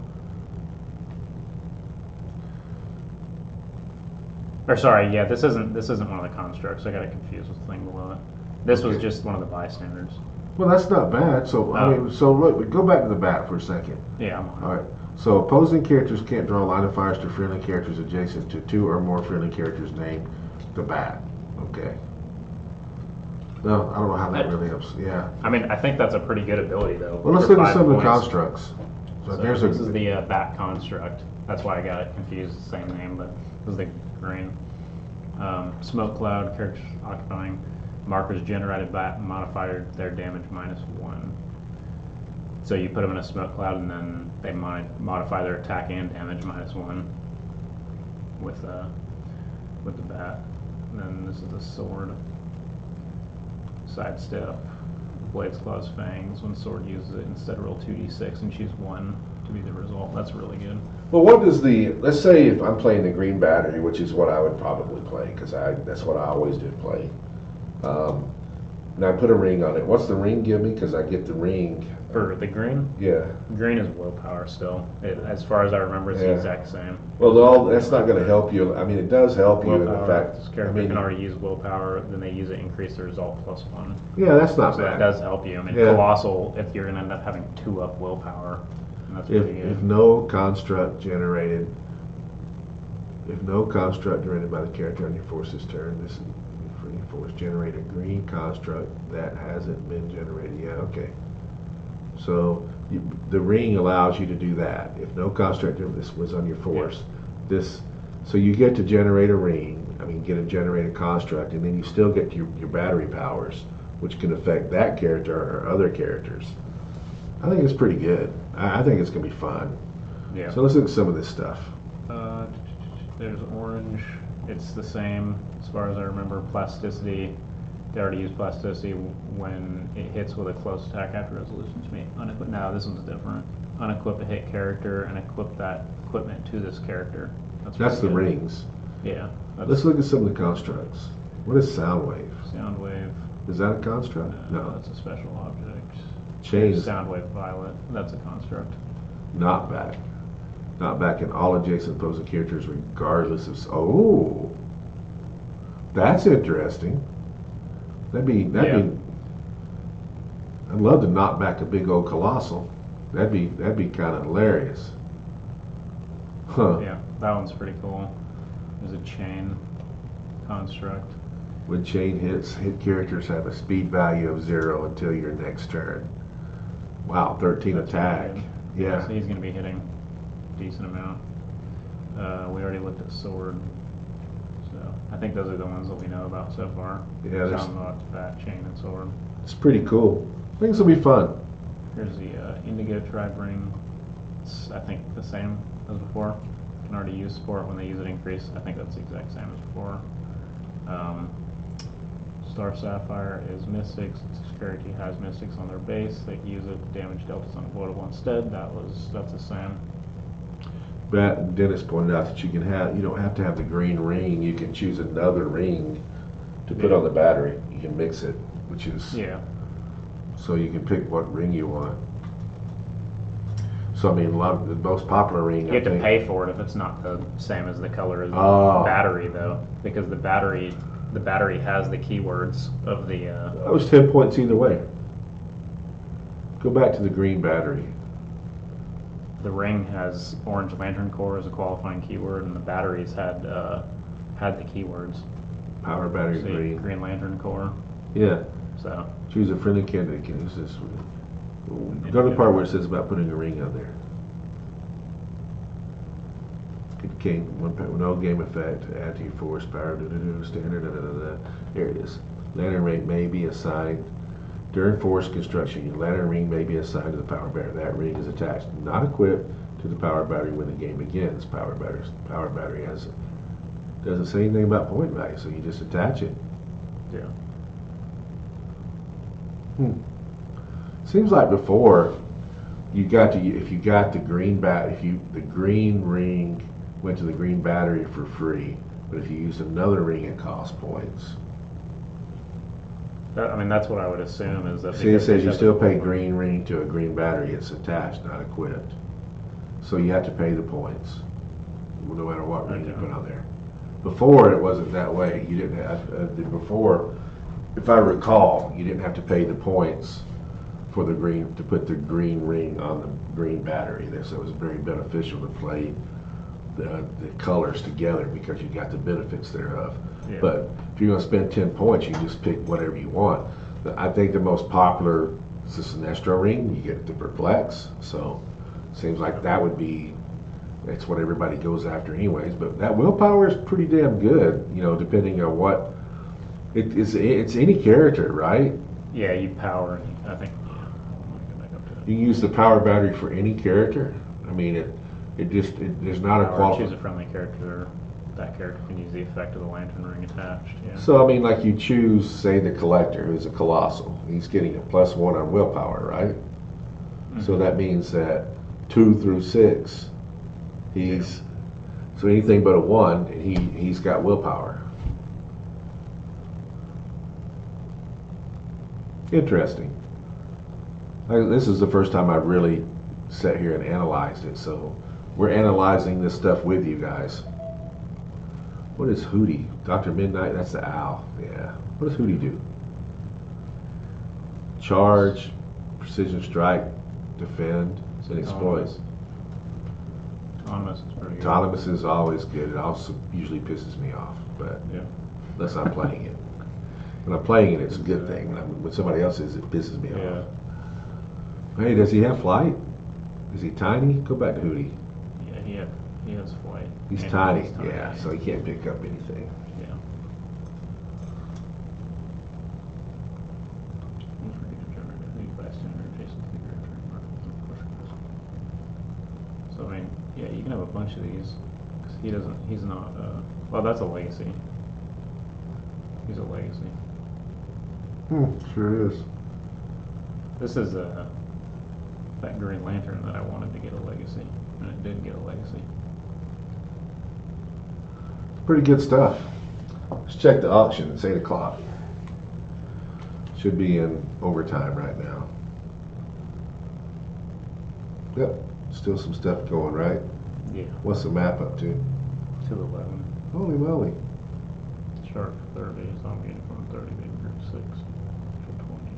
Or sorry, yeah, this isn't one of the constructs. I got it confused with the thing below it. This was Okay. just one of the bystanders. Well, that's not bad. So I mean, so look, go back to the bat for a second. Yeah, I'm on. All right. So opposing characters can't draw line of fires to friendly characters adjacent to 2 or more friendly characters named the bat. Okay. No, I don't know how that really helps. Yeah. I mean, I think that's a pretty good ability though. Well, let's for look at 5 some of the points. constructs. So So there's this is a the bat construct. That's why I got it confused. The same name, but this is the green. Smoke cloud, characters occupying markers generated by modifier their damage -1. So you put them in a smoke cloud, and then they modify their attack and damage -1. with the bat. And then this is the sword. Sidestep. Blade's Claws Fangs. When sword uses it, instead roll 2d6 and choose 1 to be the result. That's really good. Well, what does let's say if I'm playing the green battery, which is what I would probably play, because that's what I always did play. Now I put a ring on it. What's the ring give me? Because I get the ring. For the green? Yeah. Green is willpower still. As far as I remember, it's the exact same. Well, that's not going to help you. I mean, it does help you in the fact. This character can already use willpower, then they use it, increase the result +1. Yeah, that's not So bad. that does help you. I mean, Colossal, if you're going to end up having 2 up willpower, and that's pretty good. If no construct generated by the character on your force's turn, this is for your force generate a green construct that hasn't been generated. Yeah, okay. So the ring allows you to do that. If no construct this was on your force, so you get to generate a ring. I mean, get a generated construct, and then you still get your battery powers, which can affect that character or other characters. I think it's pretty good. I think it's gonna be fun. Yeah. So let's look at some of this stuff. There's orange. It's the same as far as I remember. Plasticity. They already use plasticity when it hits with a close attack after resolution to me. Now this one's different. Unequip a hit character and equip that equipment to this character. That's the rings. Yeah. Let's look at some of the constructs. What is Soundwave? Soundwave. Is that a construct? No. That's a special object. Chain. Soundwave Violet. That's a construct. Knockback. Knockback in all adjacent opposing characters regardless of. Oh, that's interesting. That'd be. I'd love to knock back a big old Colossal. That'd be kind of hilarious. Huh. Yeah, that one's pretty cool. There's a chain construct. When chain hit characters have a speed value of 0 until your next turn. Wow, 13 That's attack. really Yeah. So he's going to be hitting a decent amount. We already looked at sword. So I think those are the ones that we know about so far. Yeah, there's- Soundbox, bat, chain, and sword. It's pretty cool. I think this will be fun. Here's the Indigo Tribe Ring. It's, I think, the same as before. Can already use support when they use it increase. I think that's the exact same as before. Star Sapphire is Mystics. Each character has Mystics on their base. They can use it. Damage dealt is unavoidable instead. That's the same. But Dennis pointed out that you don't have to have the green ring. You can choose another ring to put on the battery. You can mix it, which is so you can pick what ring you want. So I mean, the most popular ring. You have to pay for it if it's not the same as the color as the battery, though, because the battery has the keywords of the. That was 10 points either way. Go back to the green battery. The ring has Orange Lantern Core as a qualifying keyword, and the batteries had the keywords. Power battery See, green. Green Lantern Core. Yeah. So. Choose a friendly candidate. Can use this. Go to the part where it says about putting a ring on there. No game effect. Add to your force power. Standard. There it is. Lantern ring may be assigned during force construction. Your lantern ring may be assigned to the power battery. That ring is attached, not equipped, to the power battery when the game begins. Power battery doesn't say anything about point value, so you just attach it. Yeah. Seems like before if you got the green the green ring went to the green battery for free, but if you used another ring, it cost points. I mean, that's what I would assume is that. See, it says you still pay green ring to a green battery. It's attached, not equipped. So you have to pay the points, no matter what ring you put on there. Before, it wasn't that way. You didn't have, before, if I recall, you didn't have to pay the points for the green, to put the green ring on the green battery there. So it was very beneficial to play the colors together because you got the benefits thereof. Yeah. But if you're going to spend 10 points, you can just pick whatever you want. I think the most popular is the Sinestro ring. You get the Perplex. So it seems like that's what everybody goes after anyways. But that willpower is pretty damn good, depending on what. It's any character, right? Yeah, you power, I think. You can use the power battery for any character. I mean, there's not a Choose quality. a friendly character that character can use the effect of the lantern ring attached. Yeah. So I mean, like you choose, say, the collector, who's a colossal. He's getting a +1 on willpower, right? So that means that 2 through 6, he's so anything but a 1, he's got willpower. Interesting. This is the first time I've really sat here and analyzed it, so we're analyzing this stuff with you guys. What is Hootie? Dr. Midnight, that's the owl. Yeah. What does Hootie do? Charge, precision strike, defend, and exploits. Autonomous is pretty good. Autonomous is always good. It also usually pisses me off, but Yeah. unless I'm playing it. When I'm playing it, it's a good thing. When somebody else is, it pisses me Yeah. off. Hey, does he have flight? Is he tiny? Go back to Hootie. Yeah, he has flight. He's And tiny, he's yeah, so he can't pick up anything. Yeah. So I mean, yeah, you can have a bunch of these. 'Cause he doesn't. He's not. Well, that's a legacy. He's a legacy. Sure is. This is that Green Lantern that I wanted to get a legacy, and it did get a legacy. Pretty good stuff. Let's check the auction. It's 8 o'clock. Should be in overtime right now. Yep, still some stuff going, right? Yeah. What's the map up to? 211. Holy moly. Shark 30 is on uniform 30, big group 6. For 20.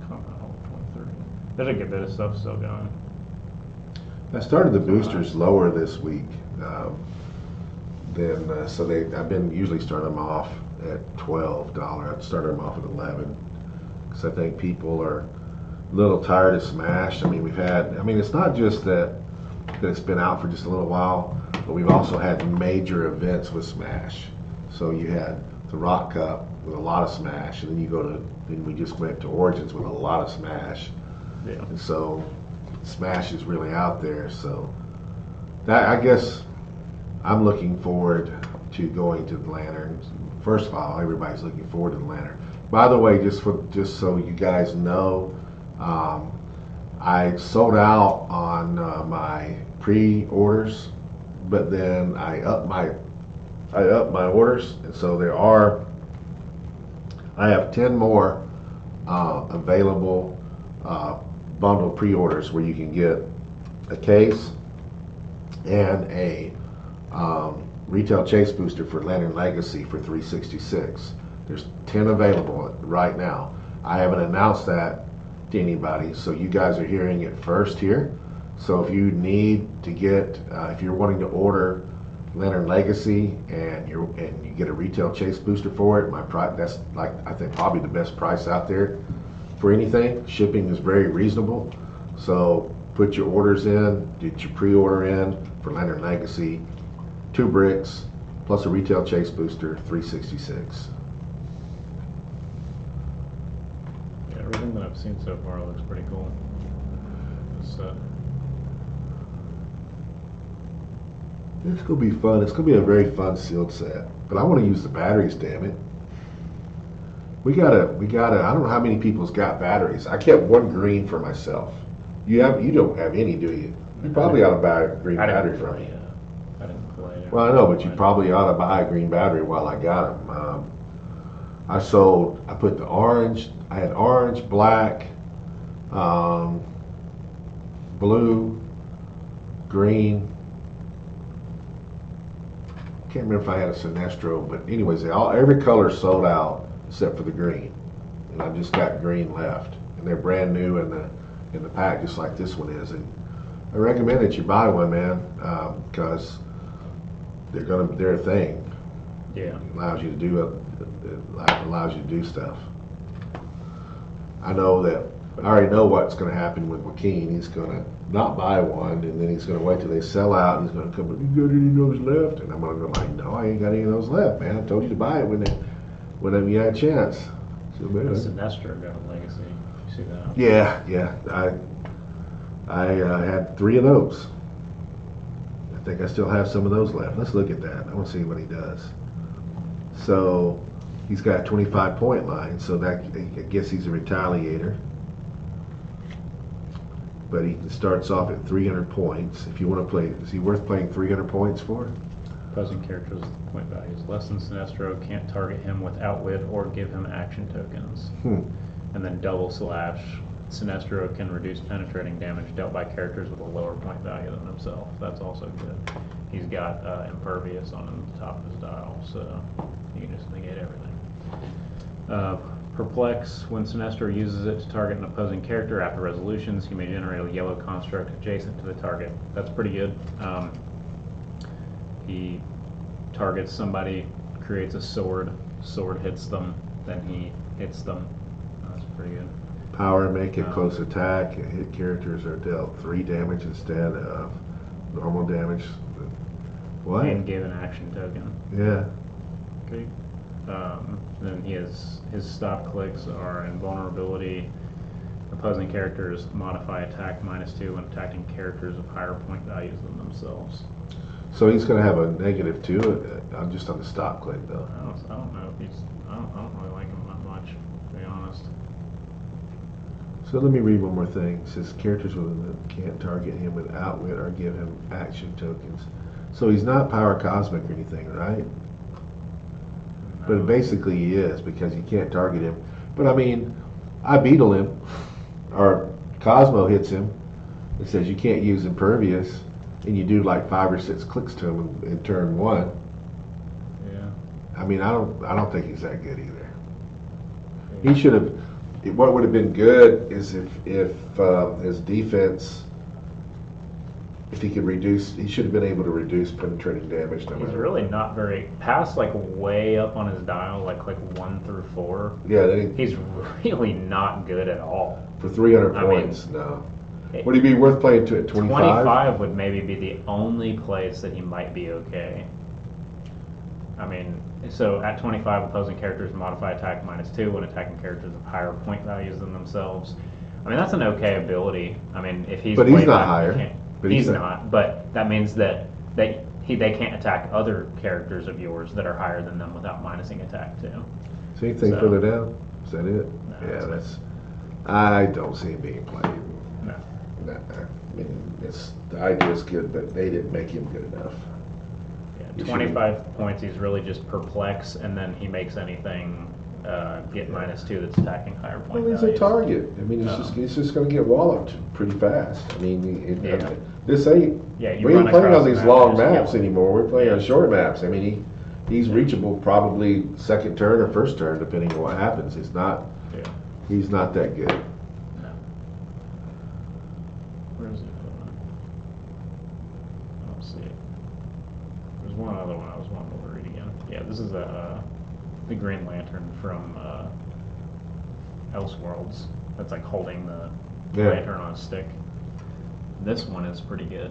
Combat hull 2030. There's a good bit of stuff still going. I started the boosters lower this week. I've been usually starting them off at $12. I'd start them off at 11 because I think people are a little tired of Smash. It's not just that it's been out for just a little while, but we've also had major events with Smash. So you had the Rock Cup with a lot of Smash, and then we just went to Origins with a lot of Smash. Yeah. And so Smash is really out there. So that, I guess, I'm looking forward to going to the Lanterns. First of all, everybody's looking forward to the Lantern. By the way, just so you guys know, I sold out on my pre-orders, but then I upped my orders, and so I have 10 more available bundle pre-orders where you can get a case and a retail chase booster for Lantern Legacy for $366. There's 10 available right now. I haven't announced that to anybody, so you guys are hearing it first here. So if you need to get, if you're wanting to order Lantern Legacy and you get a retail chase booster for it, that's like, I think, probably the best price out there for anything. Shipping is very reasonable. So put your orders in, get your pre-order in for Lantern Legacy, 2 bricks plus a retail chase booster, $366. Yeah, everything that I've seen so far looks pretty cool. It's gonna be fun. It's gonna be a very fun sealed set. But I want to use the batteries, damn it. We gotta. I don't know how many people's got batteries. I kept 1 green for myself. You don't have any, do you? You probably ought to buy a green battery from me. I didn't play. Well, I know, but you probably ought to buy a green battery while I got them. I put the orange. I had orange, black, blue, green. Can't remember if I had a Sinestro, but anyways, every color sold out except for the green, and I've just got green left, and they're brand new in the pack, just like this one is. And I recommend that you buy one, man, because they're a thing. Yeah. It allows you to do stuff. I already know what's going to happen with Joaquin. He's going to not buy one, and then he's going to wait till they sell out, and he's going to come, you got any of those left? And I'm going to go like, no, I ain't got any of those left, man. I told you to buy it when you had a chance. So, man, Sinestro got a legacy. You see that? yeah. I had 3 of those. I think I still have some of those left. Let's look at that. I want to see what he does. So he's got a 25-point line, so that I guess he's a retaliator. But he starts off at 300 points. If you want to play, is he worth playing 300 points for? Opposing characters with point values less than Sinestro can't target him with outwit or give him action tokens. And then double slash. Sinestro can reduce penetrating damage dealt by characters with a lower point value than himself. That's also good. He's got impervious on the top of his dial, so you can just negate everything. Perplex. When Sinestro uses it to target an opposing character after resolutions, he may generate a yellow construct adjacent to the target. That's pretty good. He targets somebody, creates a sword hits them, then he hits them. That's pretty good. Power, make it close attack. Hit characters are dealt 3 damage instead of normal damage. What? And give an action token. Yeah. Okay. Then his stop clicks are invulnerability. Opposing characters modify attack -2 when attacking characters of higher point values than themselves. So he's going to have a -2. I'm just on the stop click though. I don't know if he's. I don't really like him that much, to be honest. So let me read one more thing. It says characters can't target him with outwit or give him action tokens. So he's not power cosmic or anything, right? No. But basically he is, because you can't target him. But I mean, I beetle him, or Cosmo hits him. It says you can't use impervious, and you do like 5 or 6 clicks to him in turn 1. Yeah. I mean, I don't think he's that good either. He should have. What would have been good is if his defense, if he could reduce, he should have been able to reduce penetrating damage. No He's matter really what. not very past like way up on his dial, like 1 through 4. Yeah, He's really not good at all. for 300 I mean, points, no. Would he be worth playing to at 25? 25 would maybe be the only place that he might be okay. I mean, so at 25, opposing characters modify attack -2 when attacking characters of higher point values than themselves. I mean, that's an okay ability. I mean, if he's But he's way not back, higher. he can't- But he's he's not. But that means that they can't attack other characters of yours that are higher than them without minusing attack too. Is anything So- further down? Is that it? No, Yeah, that's it. that's. I don't see him being played. No. Nah, I mean, the idea is good, but they didn't make him good enough. Yeah, You 25 points. He's really just perplex, and then he makes anything get -2 that's attacking higher point Well, he's values. a target. I mean, he's just going to get walloped pretty fast. I mean, Yeah. this ain't. Yeah, you We ain't run playing across on the these map, long you just maps get- anymore. We're playing Yeah. on short maps. I mean, he's reachable probably second turn or first turn, depending on what happens. He's not that good. No. Where is it? I don't see it. There's one other one I was wanting to read again. Yeah, this is the Green Lantern from Elseworlds. That's like holding the Yeah. lantern on a stick. This one is pretty good.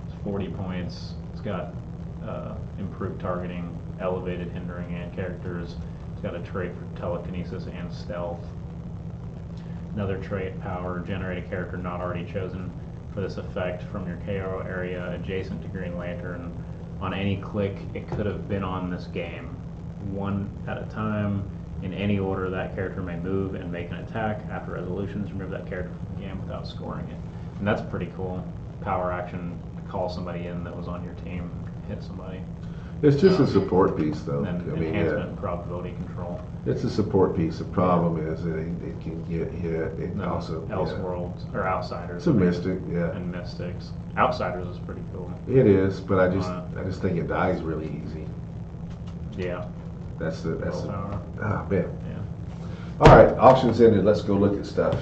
It's 40 points. It's got improved targeting, elevated hindering and characters. It's got a trait for telekinesis and stealth. Another trait, power, generate a character not already chosen for this effect from your KO area adjacent to Green Lantern. On any click, it could have been on this game. One at a time, in any order, that character may move and make an attack. After resolutions, remove that character from the game without scoring it. And that's pretty cool. Power action, call somebody in that was on your team, hit somebody. It's just a support piece, though. And then I mean, enhancement and probability control. it's a support piece. The problem is that it can get hit. It No, also. Elseworlds, or Outsiders. It's a mystic, yeah. And Mystics. Outsiders is pretty cool. It is, but I just Uh, think it dies really easy. Yeah. That's the Willpower. man. Yeah. All right, auction's ended. Let's go look at stuff.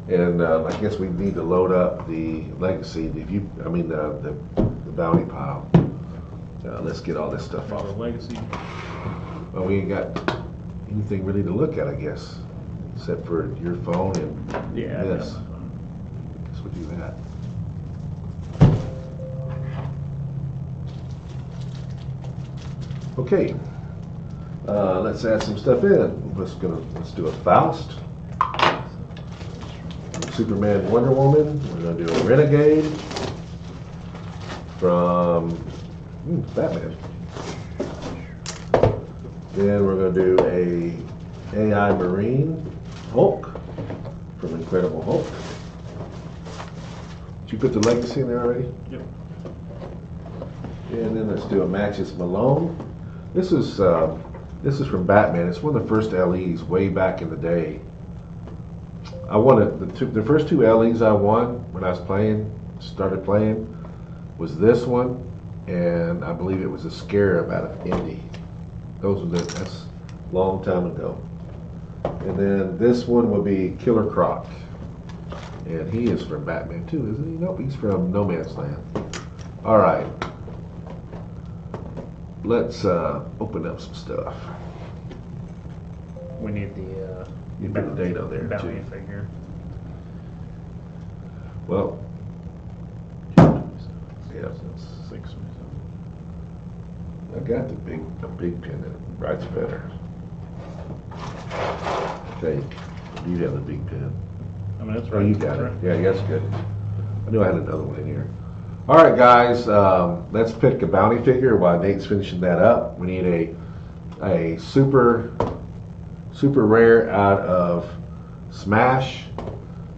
And I guess we need to load up the legacy. The bounty pile. Let's get all this stuff off. Father Legacy. Well, we ain't got anything really to look at, I guess, except for your phone and Yeah. this. that's fun. Guess we'll do that. Okay, let's add some stuff in. Let's do a Faust, Superman, Wonder Woman. We're gonna do a Renegade, from Batman. Then we're going to do a AI Marine Hulk from Incredible Hulk. Did you put the Legacy in there already? Yep. And then let's do a Matches Malone. This is from Batman. It's one of the first LEs way back in the day. I won it. The first two LEs I won when I was started playing, was this one, and I believe it was a Scarab out of Indy. That's a long time ago. And then this one will be Killer Croc. And he is from Batman too, isn't he? Nope, he's from No Man's Land. All right. Let's open up some stuff. We need the You put the date on there bounty too. figure. Well, yeah, That's 6. I got a big pen that writes better. Okay, you have the big pen. I mean, it's Oh, right. you got it. Right. Yeah, that's good. I knew I had another one in here. All right, guys, let's pick a bounty figure while Nate's finishing that up. We need a super rare out of Smash.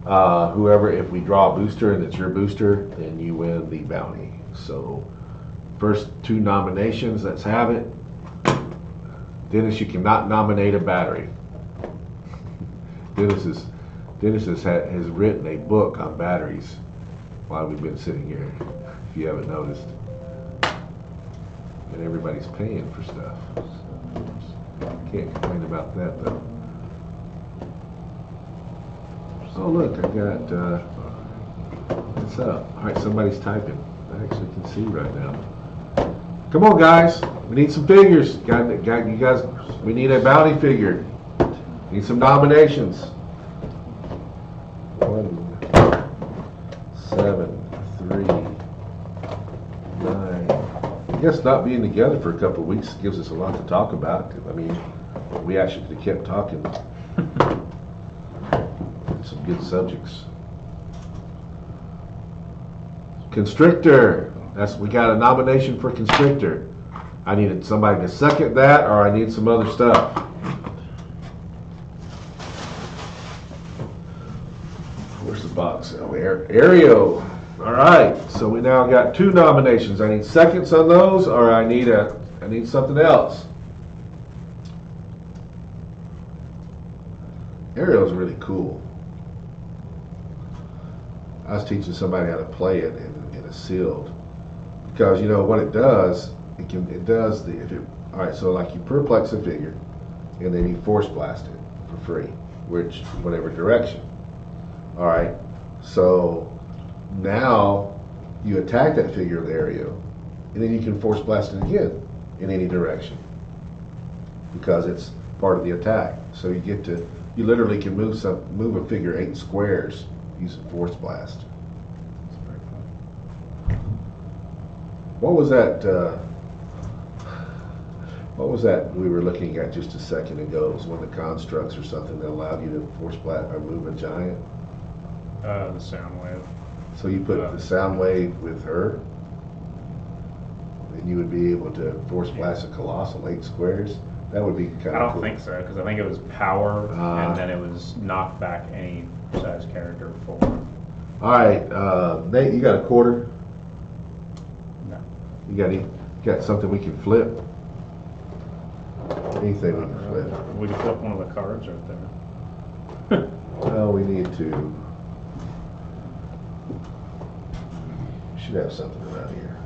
Whoever, if we draw a booster and it's your booster, then you win the bounty. So, first two nominations, let's have it. Dennis, you cannot nominate a battery. Dennis has written a book on batteries while we've been sitting here, if you haven't noticed. And everybody's paying for stuff. So, can't complain about that though. Oh look, I got, what's up? Alright, somebody's typing. I actually can see right now. Come on guys, we need some figures. Got you guys, we need a bounty figure. Need some nominations. 1, 7, 3, 9. I guess not being together for a couple of weeks gives us a lot to talk about. I mean, we actually could have kept talking. Some good subjects. Constrictor. We got a nomination for Constrictor. I needed somebody to second that, or I need some other stuff. Where's the box? Oh, Aereo. All right. So we now got 2 nominations. I need seconds on those, or I need something else. Aereo's really cool. I was teaching somebody how to play it in a sealed, because you know what it does. All right. So like you perplex a figure, and then you force blast it for free, whatever direction. All right. So now you attack that figure with Aereo, and then you can force blast it again in any direction because it's part of the attack. So you literally can move a figure 8 squares using force blast. It's very fun. What was that? What was that we were looking at just a second ago? It was one of the constructs or something that allowed you to force blast or move a giant. The sound wave. So you put the sound wave with her, and you would be able to force blast a colossal 8 squares. That would be kind of cool. I don't think so, because I think it was power, and then it was knock back any size character forward. All right, Nate, you got a quarter? No. You got something we can flip? Anything we can flip? We can flip one of the cards right there. Well, we need to. Should have something around here.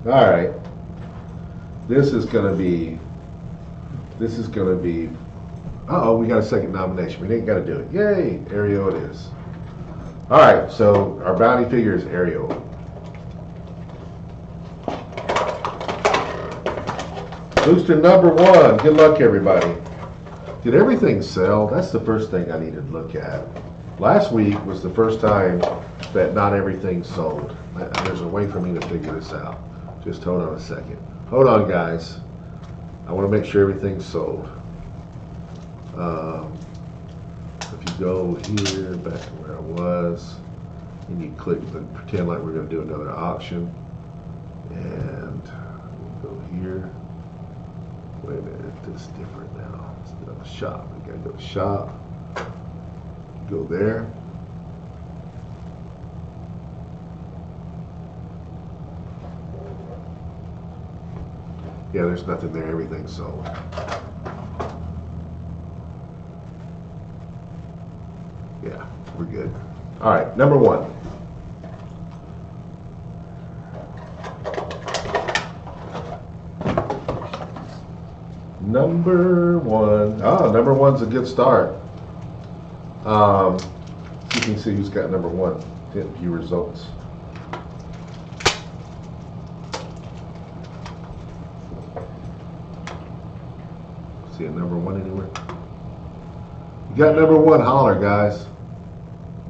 All right. This is gonna be. Uh-oh, we got a second nomination. We ain't got to do it. Yay, Aereo it is. All right, so our bounty figure is Aereo. Booster number 1. Good luck, everybody. Did everything sell? That's the first thing I needed to look at. Last week was the first time that not everything sold. There's a way for me to figure this out. Just hold on a second. Hold on, guys. I want to make sure everything's sold. If you go here, back to where I was, and you click, pretend like we're going to do another auction, and go here. Wait a minute, this is different now. Let's go to shop. We got to go to shop. Go there. Yeah, there's nothing there. Everything's sold. Yeah, we're good. All right, number one. Number one. Oh, number one's a good start. You can see who's got number one. Didn't view results. See a number one anywhere? You got number one, holler, guys.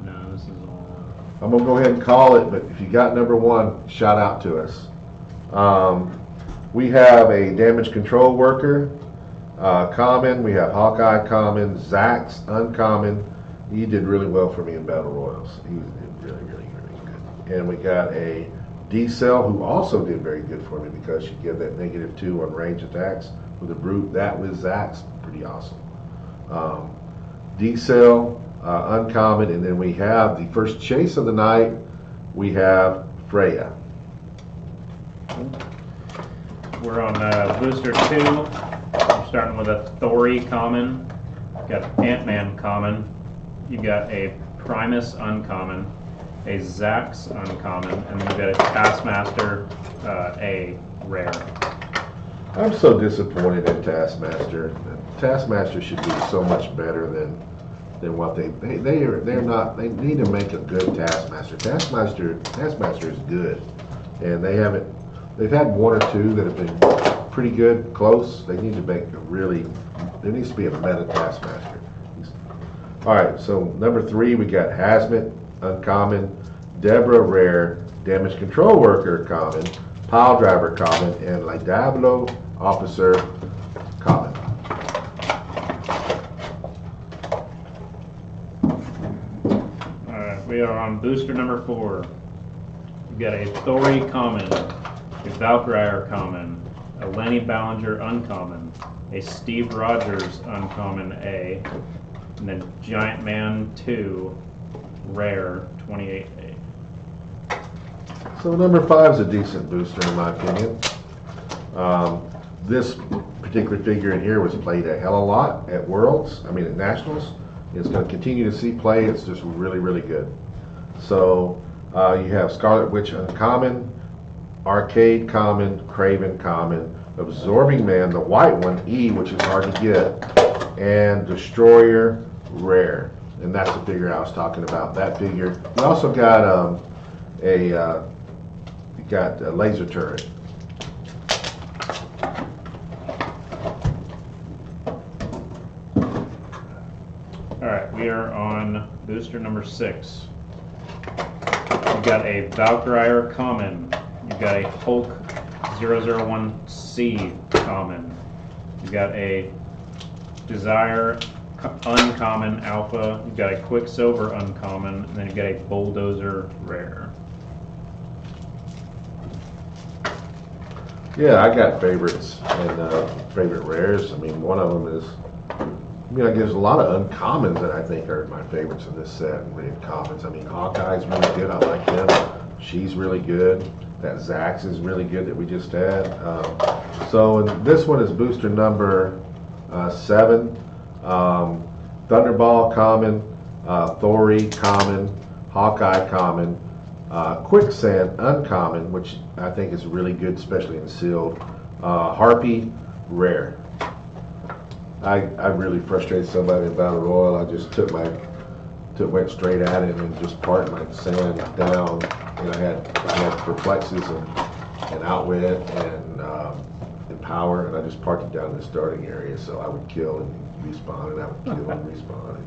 No, this is all. I'm gonna go ahead and call it, but if you got number one, shout out to us. We have a damage control worker, common. We have Hawkeye common, Zax uncommon. He did really well for me in battle royals. He did really, really, really good. And we got a D-Cell who also did very good for me because she gave that -2 on range attacks with a brute. That was Zax, pretty awesome. D-Cell, uncommon, and then we have the first chase of the night. We have Freya. We're on booster 2. We're starting with a Thori common. Got Ant-Man common. You got a Primus uncommon, a Zax uncommon, and then you got a Taskmaster A rare. I'm so disappointed in Taskmaster. Taskmaster should be so much better than what they're not. They need to make a good Taskmaster. Taskmaster is good, and they've had one or two that have been pretty good, close. They need to make there needs to be a meta Taskmaster. All right, so number 3 we got Hazmat uncommon, Deborah rare, damage control worker common, pile driver common, and La Diablo officer common. Alright, we are on booster number 4. We've got a Thori common, a Valkyrie common, a Lenny Ballinger uncommon, a Steve Rogers uncommon A, and then Giant Man 2 rare 28A. So number 5 is a decent booster in my opinion. This particular figure in here was played a hell of a lot at Worlds, at Nationals. It's going to continue to see play. It's just really, really good. So you have Scarlet Witch uncommon, Arcade common, Craven common, Absorbing Man, the white one, E, which is hard to get, and Destroyer rare. And that's the figure I was talking about. That figure. You also got a laser turret. Alright, we are on booster number 6. You've got a Valkyrie common. You've got a Hulk 001C common. You've got a Desire uncommon alpha. You've got a Quicksilver uncommon, and then you've got a Bulldozer rare. Yeah, I got favorites and favorite rares. One of them is, there's a lot of uncommons that I think are my favorites in this set, and commons. Hawkeye's really good. I like him. She's really good. That Zax is really good that we just had. So this one is booster number 7. Thunderball common, Thori common, Hawkeye common, Quicksand uncommon, which I think is really good, especially in sealed. Harpy rare. I really frustrated somebody in Battle Royal. I just went straight at him and just parked my sand down. And I had perplexes and outwit and power, and I just parked it down in the starting area. So I would kill and respawn, and I would kill and respawn.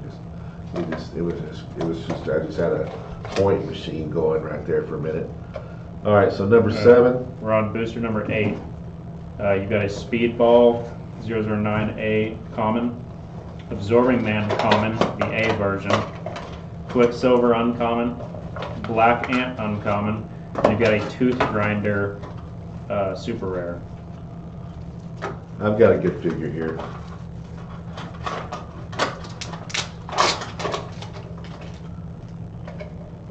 It was just I just had a point machine going right there for a minute. All right, so number 7. We're on booster number 8. You've got a Speedball 009A common, Absorbing Man common, the A version. Quicksilver uncommon. Black Ant uncommon. And you've got a Tooth Grinder super rare. I've got a good figure here.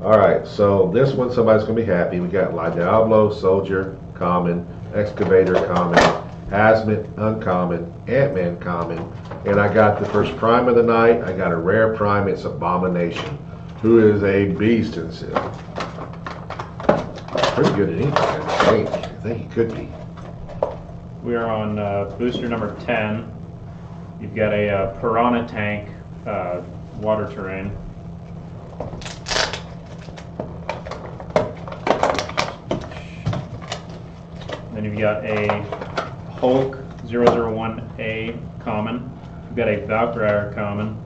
Alright, so this one somebody's going to be happy. We got La Diablo, Soldier, common, Excavator, common, Hazmat, uncommon, Ant-Man, common, and I got the first Prime of the night. I got a rare Prime, it's Abomination, who is a beast in Civ. Pretty good at anything, I think he could be. We are on booster number 10. You've got a Piranha Tank water terrain. Then you've got a Hulk 001A common. You've got a Valkyrie common.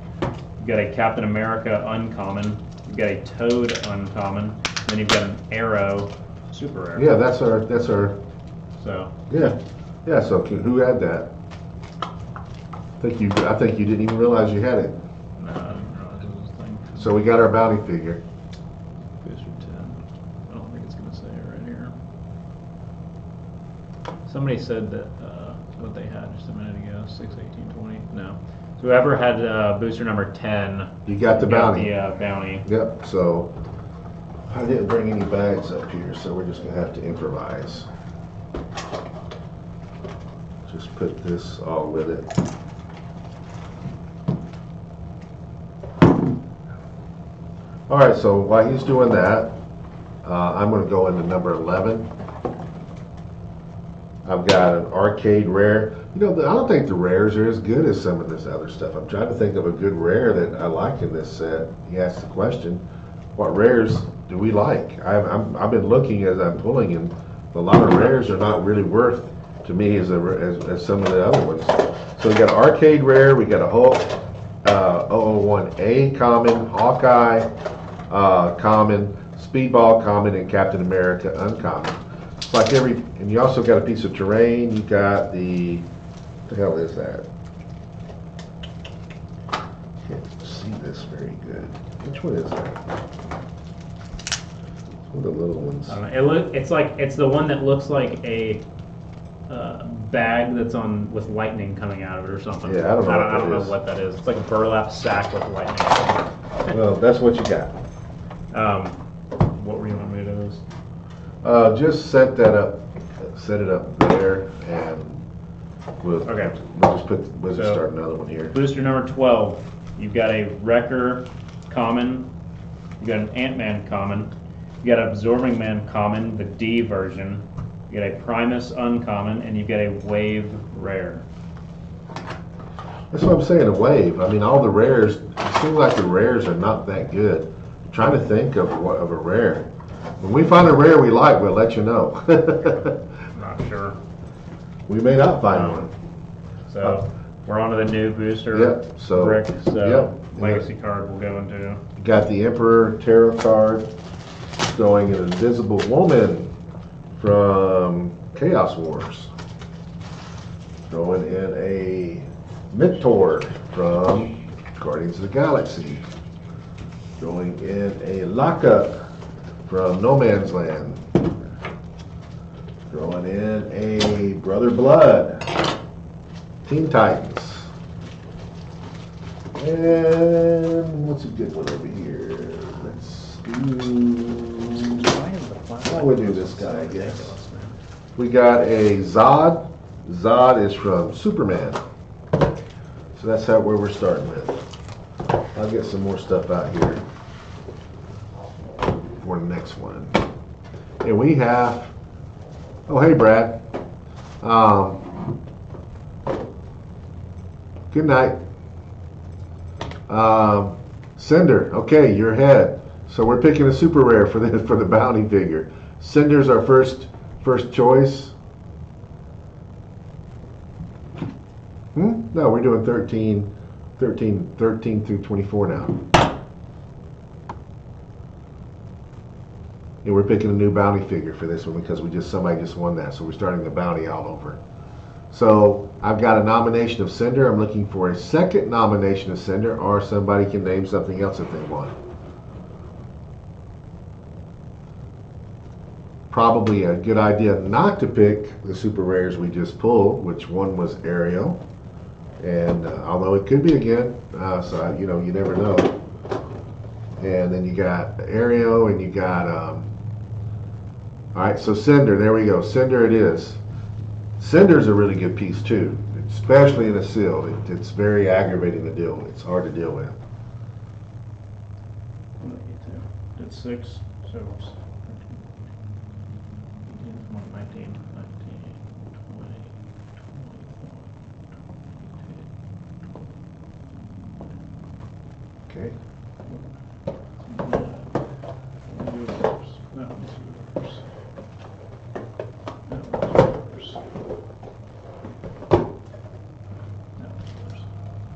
You've got a Captain America uncommon. You've got a Toad uncommon. And then you've got an Arrow super rare. Yeah, that's our, So yeah, so who had that? I think you didn't even realize you had it. no, I didn't realize it was a thing. So we got our bounty figure. Booster 10. I don't think it's going to say it right here. Somebody said that what they had just a minute ago, 6/18/20. No. So whoever had booster number 10, You got the bounty. The bounty. Yep, so I didn't bring any bags up here, so we're just gonna have to improvise. Just put this all with it. All right, so while he's doing that, I'm gonna go into number 11. I've got an arcade rare. You know, I don't think the rares are as good as some of this other stuff. I'm trying to think of a good rare that I like in this set. He asked the question, what rares do we like? I've been looking as I'm pulling, and a lot of rares are not really worth to me as some of the other ones. So we got an arcade rare, we got a Hulk 001A common, Hawkeye common, Speedball common, and Captain America uncommon. It's like and you also got a piece of terrain. You got what the hell is that? Can't see this very good. Which one is that? One of the little ones. I don't know. It's the one that looks like a bag that's on with lightning coming out of it or something. Yeah, I don't know what that is. It's like a burlap sack with lightning. Well, that's what you got. What were you wanting me to do? Just set it up there, and we'll just start another one here. Booster number 12. You've got a Wrecker common. You got an Ant-Man common. You got an Absorbing Man common, the D version. You got a Primus uncommon, and you've got a Wave rare. That's what I'm saying, a wave. I mean, all the rares, it seems like the rares are not that good. I'm trying to think of a rare. When we find a rare we like, we'll let you know. Not sure. We may not find one. So we're on to the new booster. Yep. So brick. So yep. legacy card we'll go into. Got the Emperor Tarot card, throwing an Invisible Woman from Chaos Wars. Throwing in a Mentor from Guardians of the Galaxy. Throwing in a Lockup from No Man's Land. Throwing in a Brother Blood, Teen Titans. And what's a good one over here? Let's do, how we do this guy, I guess. We got a Zod. Zod is from Superman. So that's where we're starting with. I'll get some more stuff out here for the next one. And we have, oh hey Brad. Good night. Cinder, okay, you're ahead. So we're picking a super rare for the bounty figure. Cinder's our first choice. No, we're doing 13 through 24 now. And we're picking a new bounty figure for this one because somebody just won that, so we're starting the bounty all over. So I've got a nomination of Cinder. I'm looking for a second nomination of Cinder, or somebody can name something else if they want. Probably a good idea not to pick the super rares we just pulled, which one was Ariel, and although it could be again, so you know, you never know. And then you got Ariel, and you got all right, so Cinder, there we go. Cinder it is. Cinder's a really good piece too, especially in a seal. It's very aggravating to deal with. It's hard to deal with. Did 6, so 19, 20, 21, Okay.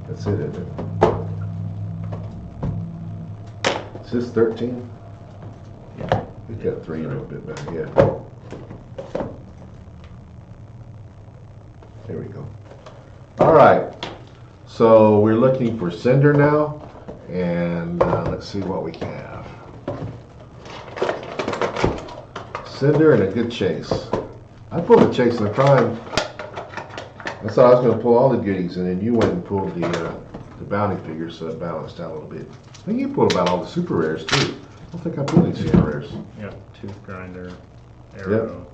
That's it, isn't it? Is this 13? Yeah. We've got 3 a little bit better, yeah. There we go. All right. So we're looking for Cinder now, and let's see what we have. Cinder and a good chase. I pulled a chase and a prime. I thought I was going to pull all the goodies, and then you went and pulled the bounty figures, so it balanced out a little bit. I think you pulled about all the super rares too. I don't think I pulled any super rares. Yep, tooth grinder, arrow.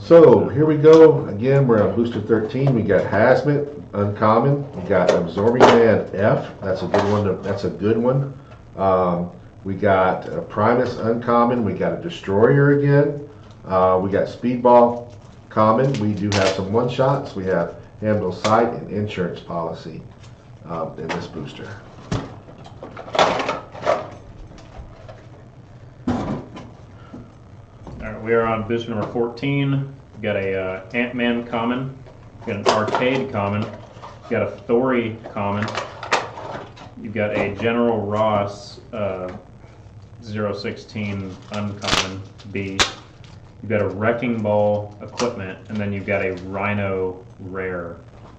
So here we go. Again, we're on booster 13. We got Hazmat, uncommon. We got Absorbing Man F. That's a good one. That's a good one. We got Primus, uncommon. We got a Destroyer again. We got Speedball, common. We do have some one shots. We have Handle Sight and Insurance Policy in this booster. Alright, we are on booster number 14. We've got a Ant-Man common. We've got an Arcade common. We've got a Thori common. You've got a General Ross 016 uncommon B. You've got a Wrecking Ball equipment, and then you've got a Rhino rare.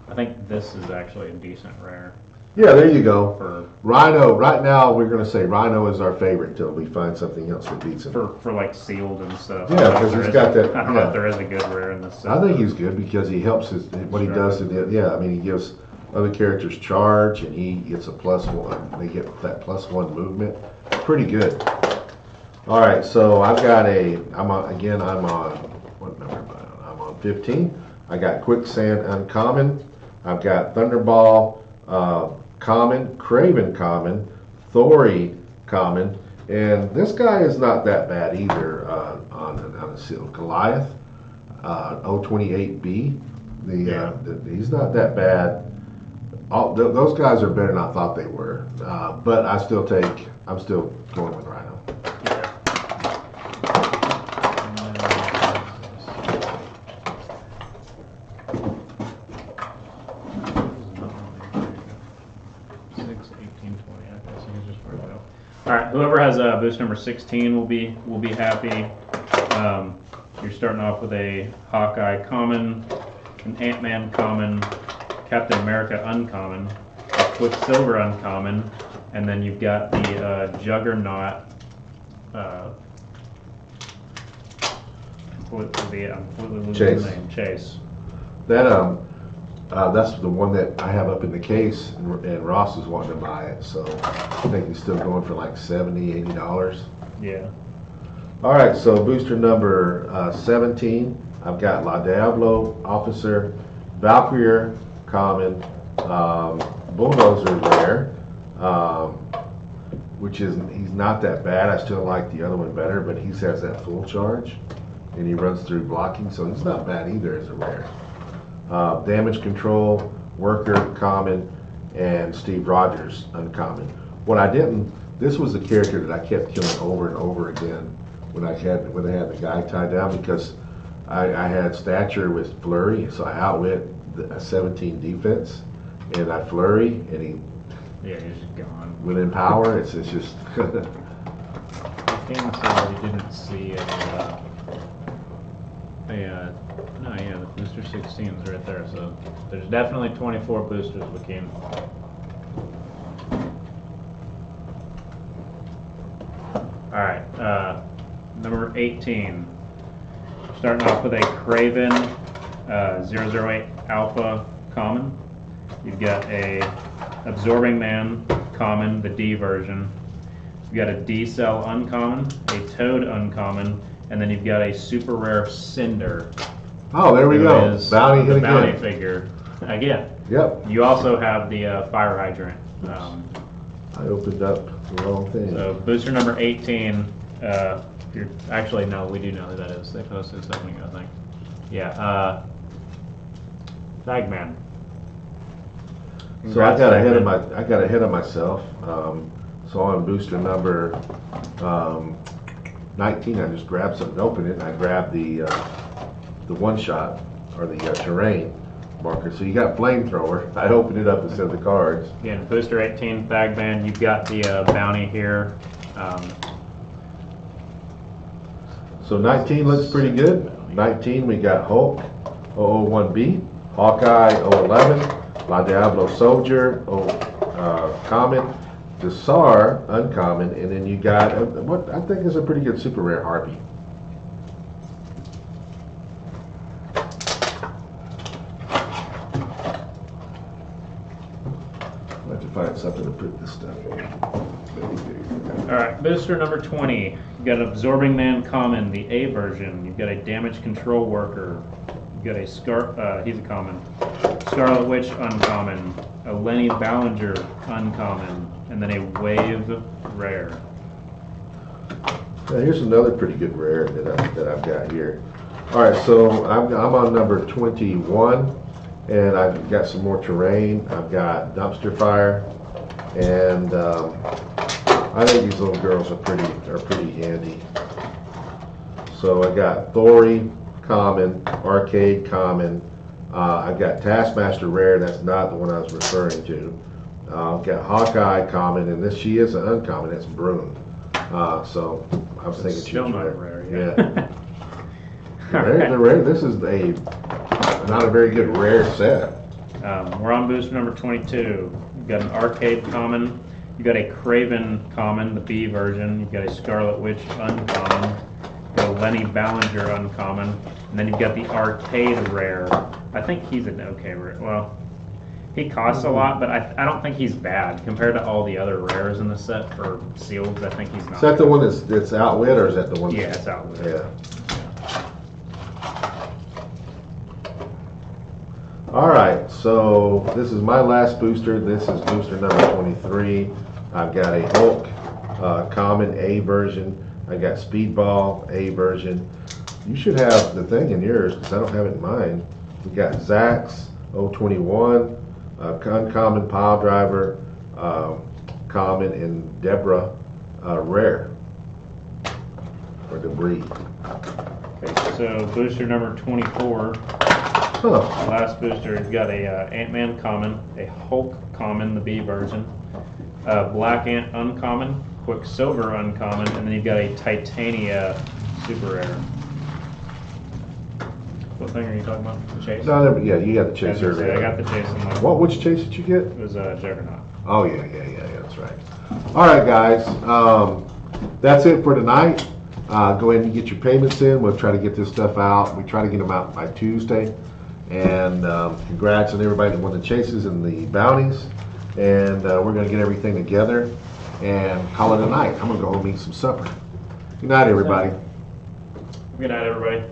I think this is actually a decent rare. Yeah, there you go. For Rhino, right now we're going to say Rhino is our favorite until we find something else that beats him. for like sealed and stuff. Yeah, because he's got that. I don't know if there is a good rare in this set. I think he's good because he helps what he does to the, yeah, I mean, he gives other characters charge and he gets a +1. They get that +1 movement. Pretty good. All right, so I've got I'm on, what number am I on? I'm on 15. I got Quicksand uncommon. I've got Thunderball common, Craven common, Thori common, and this guy is not that bad either on a seal. Goliath 028B. He's not that bad. Those guys are better than I thought they were, but I'm still going with Rhino. All right, whoever has boost number 16 will be happy. You're starting off with a Hawkeye common, an Ant-Man common, Captain America uncommon, a Quicksilver uncommon, and then you've got the Juggernaut. I'm completely losing Chase. the name. Chase. That's the one that I have up in the case, and Ross is wanting to buy it, so I think he's still going for like $70, $80. Yeah. All right, so booster number 17, I've got La Diablo Officer, Valkyrie common, Bulldozer rare, which is, he's not that bad. I still like the other one better, but he has that full charge, and he runs through blocking, so he's not bad either as a rare. Damage Control, Worker, common, and Steve Rogers, uncommon. This was the character that I kept killing over and over again when they had the guy tied down, because I had stature with flurry, so I outwit a 17 defense, and I flurry, and he Yeah, he's just gone. within power. It's just The king said he didn't see any No, yeah, the booster 16 is right there, so there's definitely 24 boosters, Joaquin. Alright, number 18. Starting off with a Craven 008 Alpha common. You've got a Absorbing Man common, the D version. You've got a D-Cell uncommon, a Toad uncommon, and then you've got a super rare Cinder. Oh, there we who go. is Bounty hit the again. bounty figure again. Yep. You also have the fire hydrant. I opened up the wrong thing. So booster number 18. You're actually no, we do know who that is. They posted a second ago, I think. Yeah. Bagman. So I got ahead of myself. So on booster number 19, I just grabbed something, opened it, and I grabbed the one shot or the terrain marker. So you got flamethrower. I opened it up instead of the cards. Again, booster 18, Bagman. You've got the bounty here. So 19 looks pretty good. 19 we got Hulk 001B, Hawkeye 011, La Diablo Soldier common, Desar uncommon, and then you got what I think is a pretty good super rare Harpy. I have to find something to put this stuff in. Alright, booster number 20. You've got an Absorbing Man common, the A version. You've got a Damage Control Worker. You've got a he's a common. Scarlet Witch uncommon. A Lenny Ballinger uncommon. And then a Wave rare. Now here's another pretty good rare that I've got here. All right, so I'm on number 21, and I've got some more terrain. I've got Dumpster Fire, and I think these little girls are pretty handy. So I got Thori common, Arcade common. I've got Taskmaster rare. That's not the one I was referring to. I've got Hawkeye common, and she is an uncommon. It's Brune. So I was thinking she Still was not rare. rare, Yeah. The rare. This is not a very good rare set. We're on booster number 22. You've got an Arcade common. You've got a Craven common, the B version. You've got a Scarlet Witch uncommon. You've got a Lenny Ballinger uncommon. And then you've got the Arcade rare. I think he's an okay rare. Well, he costs a lot, but I don't think he's bad compared to all the other rares in the set for sealed. I think he's not. Is that the one that's outwit, or is that the one? Yeah, it's outwit. Yeah. All right, so this is my last booster. This is booster number 23. I've got a Hulk common A version. I got Speedball A version. You should have the thing in yours because I don't have it in mine. We got Zax 021, uncommon Pile Driver common, and Deborah rare or debris. Okay, so booster number 24. Huh. Last booster, you've got a Ant-Man common, a Hulk common, the B version, Black Ant uncommon, Quicksilver uncommon, and then you've got a Titania super rare. What thing are you talking about? The Chase? No, yeah, you got the I Chaser. was gonna say, I got the Chase in my. Which Chase did you get? It was Juggernaut. Oh yeah, that's right. All right, guys, that's it for tonight. Go ahead and get your payments in. We'll try to get this stuff out. We try to get them out by Tuesday. And congrats on everybody that won the chases and the bounties. And we're going to get everything together and call it a night. I'm going to go home and eat some supper. Good night, everybody. Good night, everybody.